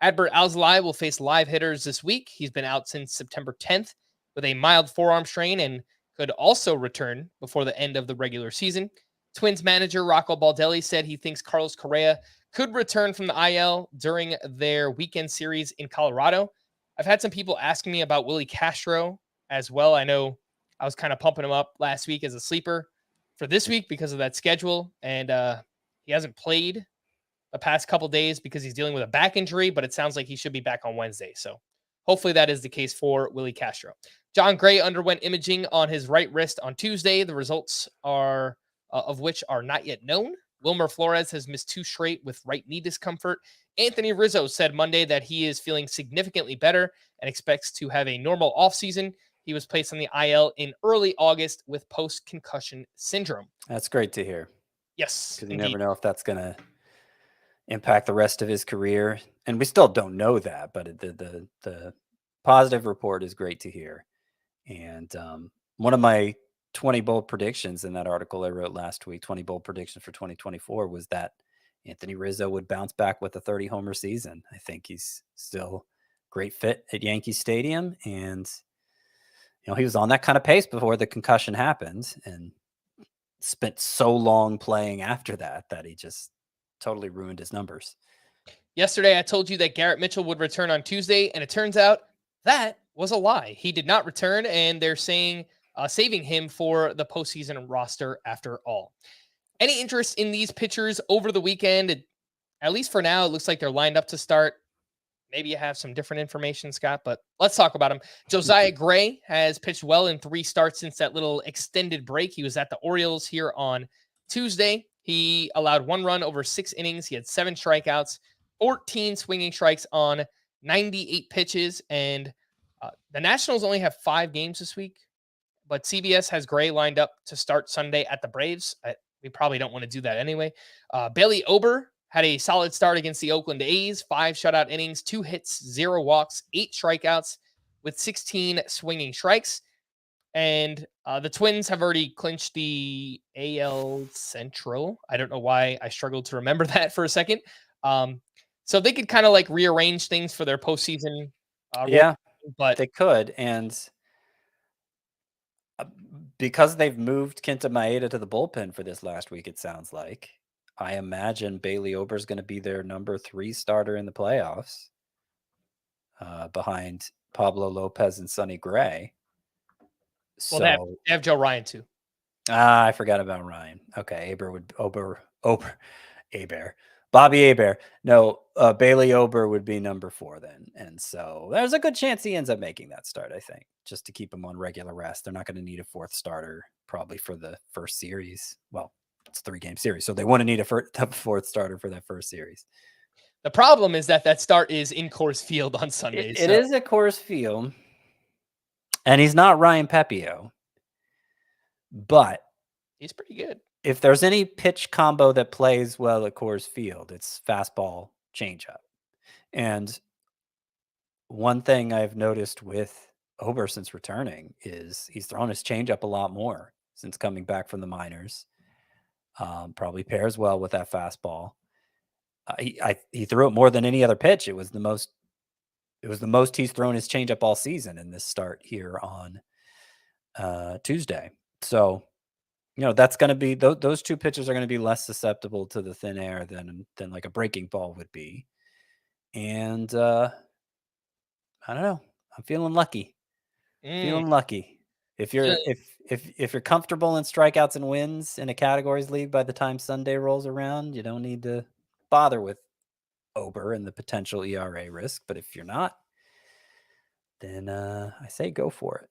Speaker 1: Adbert Alzolay will face live hitters this week. He's been out since September 10th with a mild forearm strain and could also return before the end of the regular season. Twins manager Rocco Baldelli said he thinks Carlos Correa could return from the IL during their weekend series in Colorado. I've had some people asking me about Willie Castro as well. I know I was kind of pumping him up last week as a sleeper for this week because of that schedule, and he hasn't played the past couple days because he's dealing with a back injury, but it sounds like he should be back on Wednesday. So hopefully that is the case for Willie Castro. John Gray underwent imaging on his right wrist on Tuesday. The results are of which are not yet known. Wilmer Flores has missed 2 straight with right knee discomfort. Anthony Rizzo said Monday that he is feeling significantly better and expects to have a normal offseason. He was placed on the IL in early August with post-concussion syndrome.
Speaker 2: That's great to hear.
Speaker 1: Yes,
Speaker 2: because you never know if that's going to impact the rest of his career, and we still don't know that. But the positive report is great to hear. And one of my 20 bold predictions in that article I wrote last week, 20 bold predictions for 2024, was that Anthony Rizzo would bounce back with a 30 homer season. I think he's still great fit at Yankee Stadium, and he was on that kind of pace before the concussion happened, and spent so long playing after that he just totally ruined his numbers.
Speaker 1: Yesterday, I told you that Garrett Mitchell would return on Tuesday, and it turns out that was a lie. He did not return, and they're saying saving him for the postseason roster after all. Any interest in these pitchers over the weekend? At least for now, it looks like they're lined up to start. Maybe you have some different information, Scott, but let's talk about him. Josiah Gray has pitched well in 3 starts since that little extended break. He was at the Orioles here on Tuesday. He allowed 1 run over 6 innings. He had 7 strikeouts, 14 swinging strikes on 98 pitches. And the Nationals only have 5 games this week, but CBS has Gray lined up to start Sunday at the Braves. We probably don't want to do that anyway. Bailey Ober had a solid start against the Oakland A's, 5 shutout innings, 2 hits, 0 walks, 8 strikeouts with 16 swinging strikes. And the Twins have already clinched the AL Central. I don't know why I struggled to remember that for a second. So they could kind of like rearrange things for their postseason.
Speaker 2: Yeah,
Speaker 1: but
Speaker 2: they could. And because they've moved Kenta Maeda to the bullpen for this last week, it sounds like, I imagine Bailey Ober is going to be their number 3 starter in the playoffs, behind Pablo Lopez and Sonny Gray.
Speaker 1: Well, they have Joe Ryan too.
Speaker 2: I forgot about Ryan. Okay, Bobby Aber. No, Bailey Ober would be number 4 then. And so there's a good chance he ends up making that start, I think, just to keep him on regular rest. They're not going to need a 4th starter probably for the first series. Well, it's a 3-game series, so they want to need a 4th starter for that first series.
Speaker 1: The problem is that start is in Coors Field on Sundays.
Speaker 2: It is at Coors Field, and he's not Ryan Pepio, but
Speaker 1: he's pretty good.
Speaker 2: If there's any pitch combo that plays well at Coors Field, it's fastball changeup. And one thing I've noticed with Ober since returning is he's thrown his changeup a lot more since coming back from the minors. Probably pairs well with that fastball. He threw it more than any other pitch. It was the most he's thrown his changeup all season in this start here on Tuesday. So, that's going to be those 2 pitches are going to be less susceptible to the thin air than like a breaking ball would be. And I don't know. I'm feeling lucky. Feeling lucky. If you're comfortable in strikeouts and wins in a categories league by the time Sunday rolls around, you don't need to bother with Ober and the potential ERA risk. But if you're not, then I say go for it.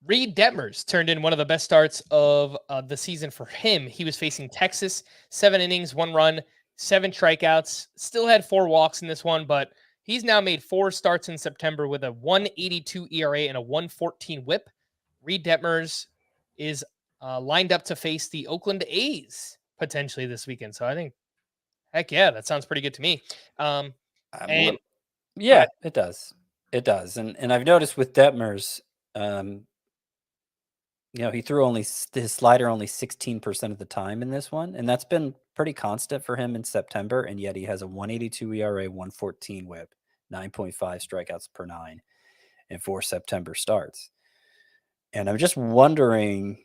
Speaker 1: Reed Detmers turned in one of the best starts of the season for him. He was facing Texas, 7 innings, 1 run, 7 strikeouts, still had 4 walks in this one, but He's now made 4 starts in September with a 1.82 ERA and a 1.14 WHIP. Reed Detmers is lined up to face the Oakland A's potentially this weekend. So I think, heck yeah, that sounds pretty good to me.
Speaker 2: Yeah, it does. It does. And I've noticed with Detmers, he threw his slider only 16% of the time in this one, and that's been pretty constant for him in September, and yet he has a 1.82 ERA, 1.14 WHIP, 9.5 strikeouts per 9 in 4 September starts. And I'm just wondering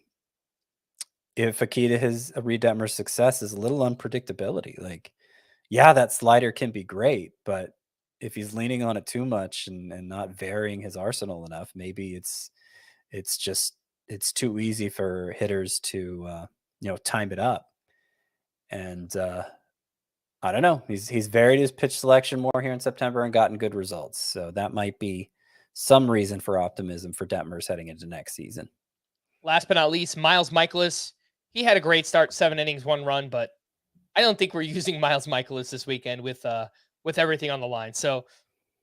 Speaker 2: if a key to Reed Detmer's success is a little unpredictability. Like, yeah, that slider can be great, but if he's leaning on it too much and not varying his arsenal enough, maybe it's too easy for hitters to time it up. And I don't know. He's varied his pitch selection more here in September and gotten good results. So that might be some reason for optimism for Detmers heading into next season.
Speaker 1: Last but not least, Miles Michaelis. He had a great start, 7 innings, 1 run, but I don't think we're using Miles Michaelis this weekend with everything on the line. So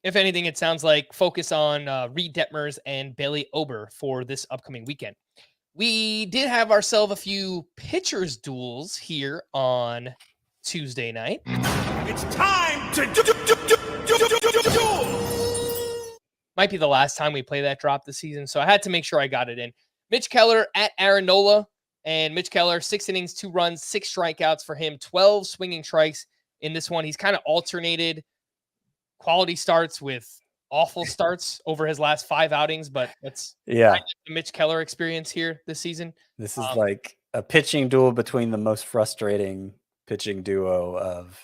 Speaker 1: if anything, it sounds like focus on Reed Detmers and Bailey Ober for this upcoming weekend. We did have ourselves a few pitchers duels here on Tuesday night.
Speaker 4: It's time to duel.
Speaker 1: Might be the last time we play that drop this season, so I had to make sure I got it in. Mitch Keller at Aaron Nola, and Mitch Keller, 6 innings, 2 runs, 6 strikeouts for him, 12 swinging strikes in this one. He's kind of alternated quality starts with awful starts over his last 5 outings, but that's the Mitch Keller experience here this season.
Speaker 2: This is like a pitching duel between the most frustrating pitching duo of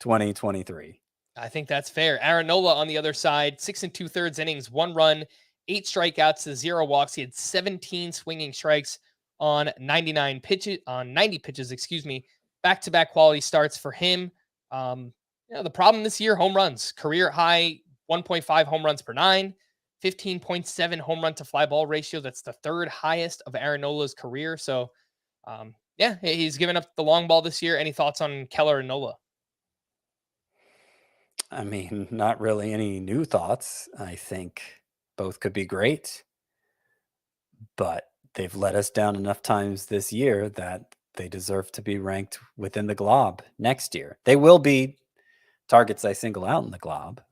Speaker 2: 2023.
Speaker 1: I think that's fair. Aaron Nola on the other side, 6 2/3 innings, 1 run, 8 strikeouts to 0 walks. He had 17 swinging strikes on 90 pitches, back-to-back quality starts for him. The problem this year, home runs, career high 1.5 home runs per 9, 15.7 home run to fly ball ratio. That's the 3rd highest of Aaron Nola's career. So, he's given up the long ball this year. Any thoughts on Keller and Nola?
Speaker 2: I mean, not really any new thoughts. I think both could be great, but they've let us down enough times this year that they deserve to be ranked within the glob next year. They will be targets I single out in the glob,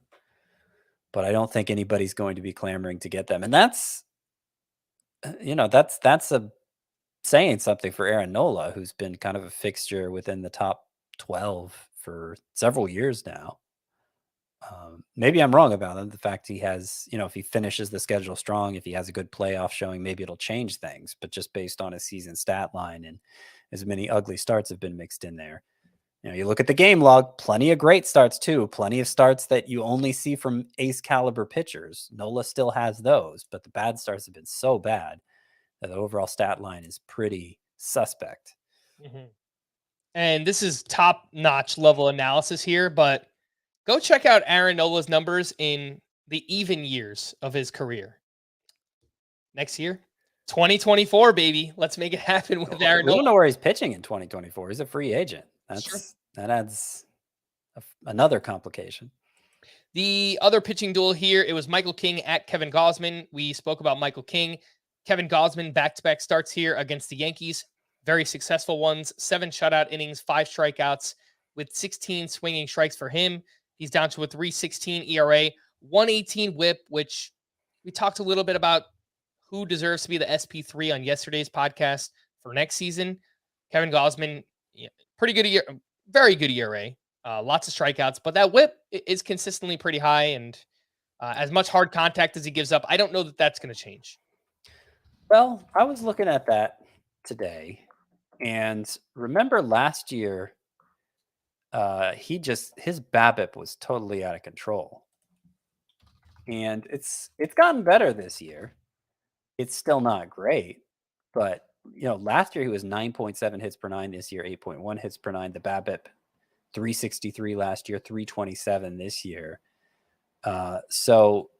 Speaker 2: but I don't think anybody's going to be clamoring to get them. And that's saying something for Aaron Nola, who's been kind of a fixture within the top 12 for several years now. Maybe I'm wrong about him. The fact he has, if he finishes the schedule strong, if he has a good playoff showing, maybe it'll change things. But just based on his season stat line and as many ugly starts have been mixed in there. You look at the game log, plenty of great starts too, plenty of starts that you only see from ace caliber pitchers. Nola still has those, but the bad starts have been so bad that the overall stat line is pretty suspect.
Speaker 1: Mm-hmm. And this is top-notch level analysis here, but go check out Aaron Nola's numbers in the even years of his career. Next year, 2024, baby. Let's make it happen with Aaron Nola.
Speaker 2: We don't know where he's pitching in 2024. He's a free agent. That adds another complication.
Speaker 1: The other pitching duel here, it was Michael King at Kevin Gausman. We spoke about Michael King. Kevin Gausman, back-to-back starts here against the Yankees. Very successful ones. 7 shutout innings, 5 strikeouts with 16 swinging strikes for him. He's down to a 3.16 ERA, 1.18 WHIP, which we talked a little bit about who deserves to be the SP3 on yesterday's podcast for next season. Kevin Gausman, pretty good year, very good ERA, lots of strikeouts, but that WHIP is consistently pretty high, and as much hard contact as he gives up, I don't know that that's going to change.
Speaker 2: Well, I was looking at that today, and remember last year, his BABIP was totally out of control, and it's gotten better this year. It's still not great, but last year he was 9.7 hits per 9. This year 8.1 hits per 9. The BABIP 363 last year, 327 this year. So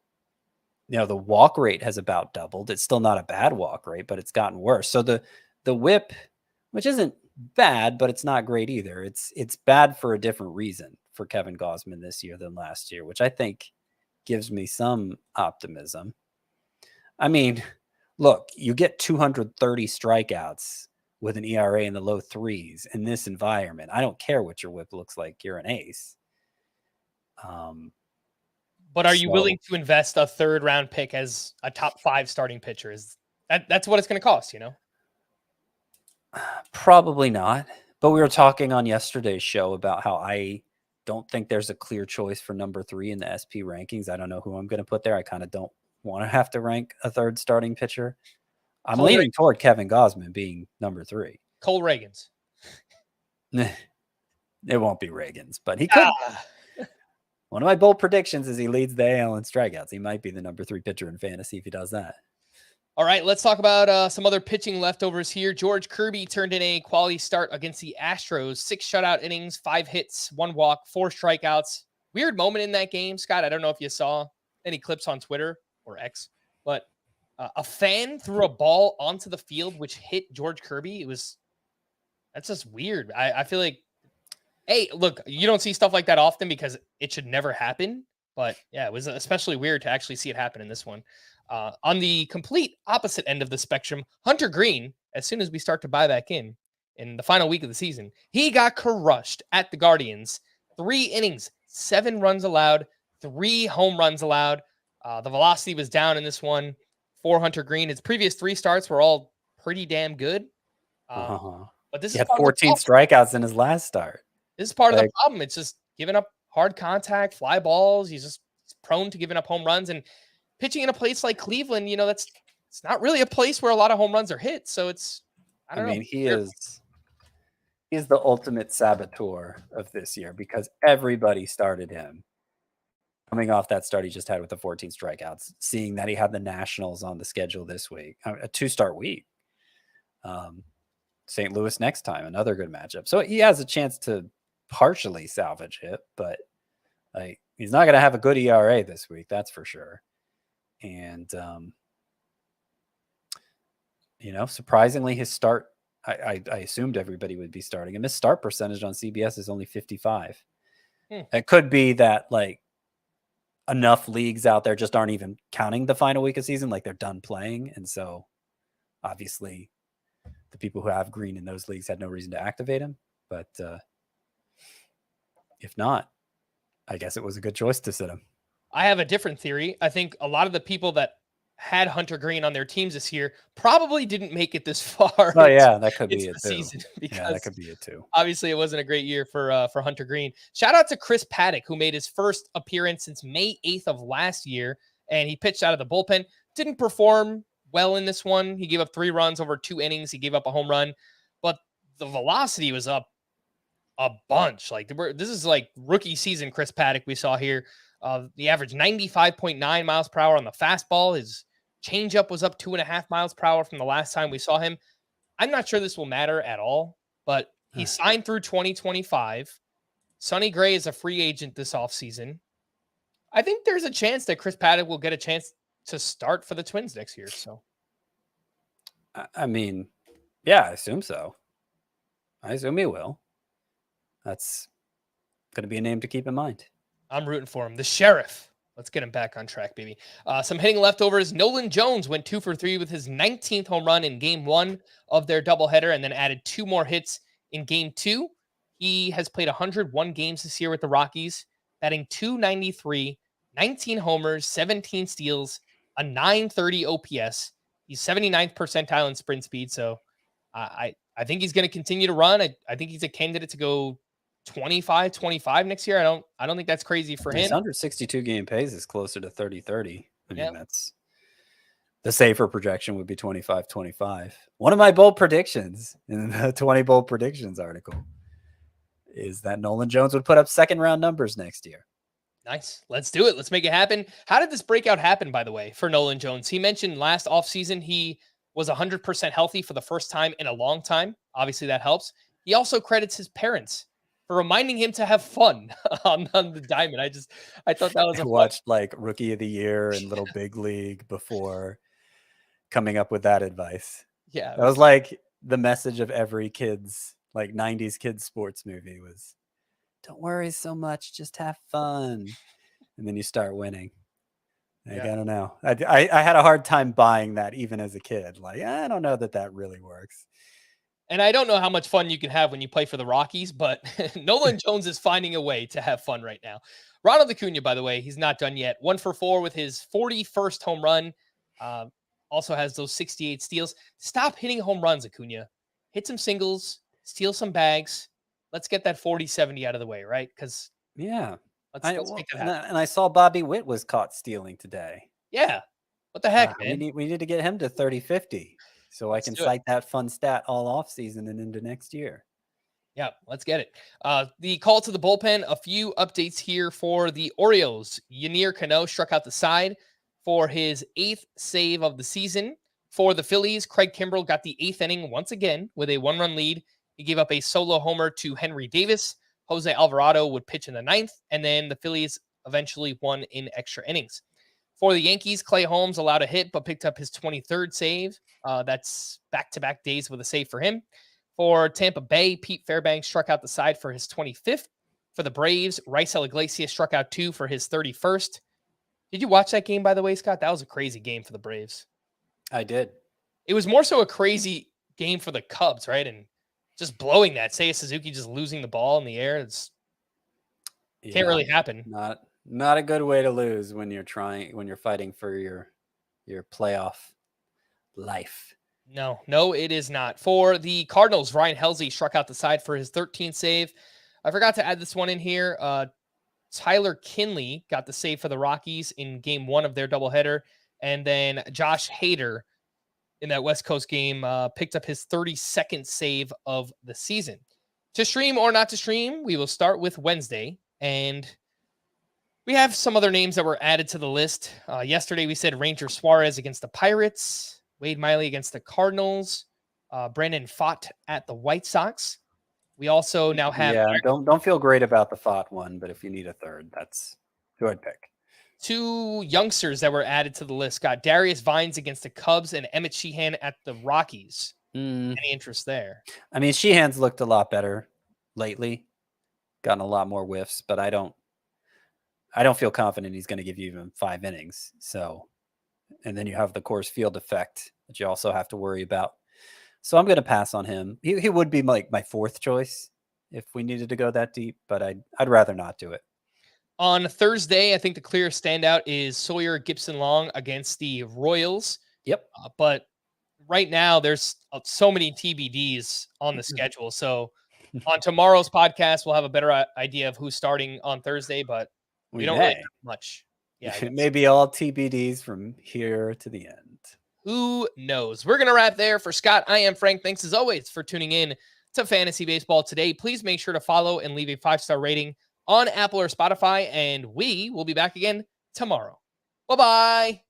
Speaker 2: the walk rate has about doubled. It's still not a bad walk rate, but it's gotten worse. So the WHIP, which isn't bad, but it's not great either. It's bad for a different reason. for Kevin Gausman this year than last year, which I think gives me some optimism. I mean, look, you get 230 strikeouts with an ERA in the low threes in this environment. I don't care what your whip looks like. You're an ace.
Speaker 1: But are you willing to invest a third-round pick as a top 5 starting pitcher? That's what it's going to cost, you know?
Speaker 2: Probably not. But we were talking on yesterday's show about how I don't think there's a clear choice for number 3 in the SP rankings. I don't know who I'm going to put there. I kind of don't want to have to rank a third starting pitcher. I'm leaning toward Kevin Gausman being number 3.
Speaker 1: Cole Reagans.
Speaker 2: It won't be Reagans, but he could. One of my bold predictions is he leads the AL in strikeouts. He might be the number 3 pitcher in fantasy if he does that.
Speaker 1: All right, let's talk about some other pitching leftovers here. George Kirby turned in a quality start against the Astros. 6 shutout innings, 5 hits, 1 walk, 4 strikeouts. Weird moment in that game, Scott. I don't know if you saw any clips on Twitter or X, but a fan threw a ball onto the field which hit George Kirby. That's just weird. I feel like, hey, look, you don't see stuff like that often because it should never happen. But yeah, it was especially weird to actually see it happen in this one. On the complete opposite end of the spectrum, Hunter Green, as soon as we start to buy back in the final week of the season, he got crushed at the Guardians. 3 innings, 7 runs allowed, 3 home runs allowed. The velocity was down in this one for Hunter Green. His previous 3 starts were all pretty damn good. But this
Speaker 2: he
Speaker 1: is
Speaker 2: had 14 strikeouts in his last start.
Speaker 1: This is part of the problem. It's just giving up hard contact, fly balls. He's prone to giving up home runs. And pitching in a place like Cleveland, you know, it's not really a place where a lot of home runs are hit. So I don't know.
Speaker 2: He is the ultimate saboteur of this year because everybody started him. Coming off that start he just had with the 14 strikeouts, seeing that he had the Nationals on the schedule this week, a 2-start week. St. Louis next time, another good matchup. So he has a chance to partially salvage it, but he's not going to have a good ERA this week, that's for sure. And surprisingly, his start, I assumed everybody would be starting him. His start percentage on CBS is only 55. It could be that enough leagues out there just aren't even counting the final week of season, like they're done playing, and so obviously the people who have Green in those leagues had no reason to activate him. But if not, I guess it was a good choice to sit him.
Speaker 1: I have a different theory. I think a lot of the people that had Hunter Green on their teams this year probably didn't make it this far.
Speaker 2: Oh yeah, that could be it too.
Speaker 1: Season because
Speaker 2: that could be it too.
Speaker 1: Obviously, it wasn't a great year for Hunter Green. Shout out to Chris Paddock, who made his first appearance since May 8th of last year, and he pitched out of the bullpen. Didn't perform well in this one. He gave up 3 runs over 2 innings. He gave up a home run, but the velocity was up a bunch. This is like rookie season Chris Paddock we saw here. The average 95.9 miles per hour on the fastball. His changeup was up 2.5 miles per hour from the last time we saw him. I'm not sure this will matter at all, but he signed through 2025. Sonny Gray is a free agent this offseason. I think there's a chance that Chris Paddock will get a chance to start for the Twins next year. So,
Speaker 2: I mean, yeah, I assume so. I assume he will. That's going to be a name to keep in mind.
Speaker 1: I'm rooting for him. The Sheriff. Let's get him back on track, baby. Some hitting leftovers. Nolan Jones went 2 for 3 with his 19th home run in game 1 of their doubleheader and then added 2 more hits in game 2. He has played 101 games this year with the Rockies, batting .293, 19 homers, 17 steals, a .930 OPS. He's 79th percentile in sprint speed. So I think he's going to continue to run. I think he's a candidate to go 25 next year. I don't think that's crazy for him.
Speaker 2: His 162 game pace is closer to 30-30. I mean, that's the safer projection would be 25-25. One of my bold predictions in the 20 bold predictions article is that Nolan Jones would put up 2nd-round numbers next year.
Speaker 1: Nice. Let's do it. Let's make it happen. How did this breakout happen, by the way, for Nolan Jones? He mentioned last offseason he was 100% healthy for the first time in a long time. Obviously, that helps. He also credits his parents for reminding him to have fun on the diamond. I thought that was
Speaker 2: watched Rookie of the Year and Little Big League before coming up with that advice.
Speaker 1: Yeah.
Speaker 2: That was like the message of every kid's 90s kids sports movie was don't worry so much. Just have fun. And then you start winning. Like,
Speaker 1: Yeah.
Speaker 2: I don't know. I had a hard time buying that even as a kid. Like, I don't know that really works.
Speaker 1: And I don't know how much fun you can have when you play for the Rockies, but Nolan Jones is finding a way to have fun right now. Ronald Acuna, by the way, he's not done yet. 1 for 4 with his 41st home run. Also has those 68 steals. Stop hitting home runs, Acuna. Hit some singles, steal some bags. Let's get that 40-70 out of the way, right? Because
Speaker 2: Yeah.
Speaker 1: let's make that happen.
Speaker 2: And I saw Bobby Witt was caught stealing today.
Speaker 1: Yeah. What the heck, man?
Speaker 2: We need to get him to 30-50 so I can
Speaker 1: do it.
Speaker 2: cite that fun stat all off season and into next year.
Speaker 1: Yeah, let's get it. The call to the bullpen, a few updates here for the Orioles. Yennier Cano struck out the side for his 8th save of the season. For the Phillies, Craig Kimbrell got the 8th inning once again with a 1-run lead. He gave up a solo homer to Henry Davis. Jose Alvarado would pitch in the 9th, and then the Phillies eventually won in extra innings. For the Yankees, Clay Holmes allowed a hit, but picked up his 23rd save. That's back-to-back days with a save for him. For Tampa Bay, Pete Fairbanks struck out the side for his 25th. For the Braves, Raisel Iglesias struck out 2 for his 31st. Did you watch that game, by the way, Scott? That was a crazy game for the Braves.
Speaker 2: I did.
Speaker 1: It was more so a crazy game for the Cubs, right? And just blowing that. Seiya Suzuki just losing the ball in the air. Can't really happen.
Speaker 2: Not a good way to lose when you're fighting for your playoff life.
Speaker 1: No, it is not. For the Cardinals, Ryan Helsley struck out the side for his 13th save. I forgot to add this one in here. Tyler Kinley got the save for the Rockies in game 1 of their doubleheader. And then Josh Hader in that West Coast game picked up his 32nd save of the season. To stream or not to stream, we will start with Wednesday. And we have some other names that were added to the list. Yesterday, we said Ranger Suarez against the Pirates, Wade Miley against the Cardinals, Brandon Pfaadt at the White Sox. We also now have...
Speaker 2: Yeah, don't feel great about the Pfaadt one, but if you need a third, that's who I'd pick.
Speaker 1: 2 youngsters that were added to the list. Got Darius Vines against the Cubs and Emmett Sheehan at the Rockies. Any interest there?
Speaker 2: I mean, Sheehan's looked a lot better lately. Gotten a lot more whiffs, but I don't feel confident he's going to give you even 5 innings. So, and then you have the Coors Field effect that you also have to worry about. So I'm going to pass on him. He would be like my 4th choice if we needed to go that deep, but I'd rather not do it.
Speaker 1: On Thursday, I think the clear standout is Sawyer Gibson-Long against the Royals.
Speaker 2: Yep.
Speaker 1: But right now, there's so many TBDs on the schedule. So on tomorrow's podcast, we'll have a better idea of who's starting on Thursday, but we don't really have much. Yeah,
Speaker 2: maybe all TBDs from here to the end.
Speaker 1: Who knows? We're going to wrap there. For Scott, I am Frank. Thanks as always for tuning in to Fantasy Baseball today. Please make sure to follow and leave a 5-star rating on Apple or Spotify, and we will be back again tomorrow. Bye-bye.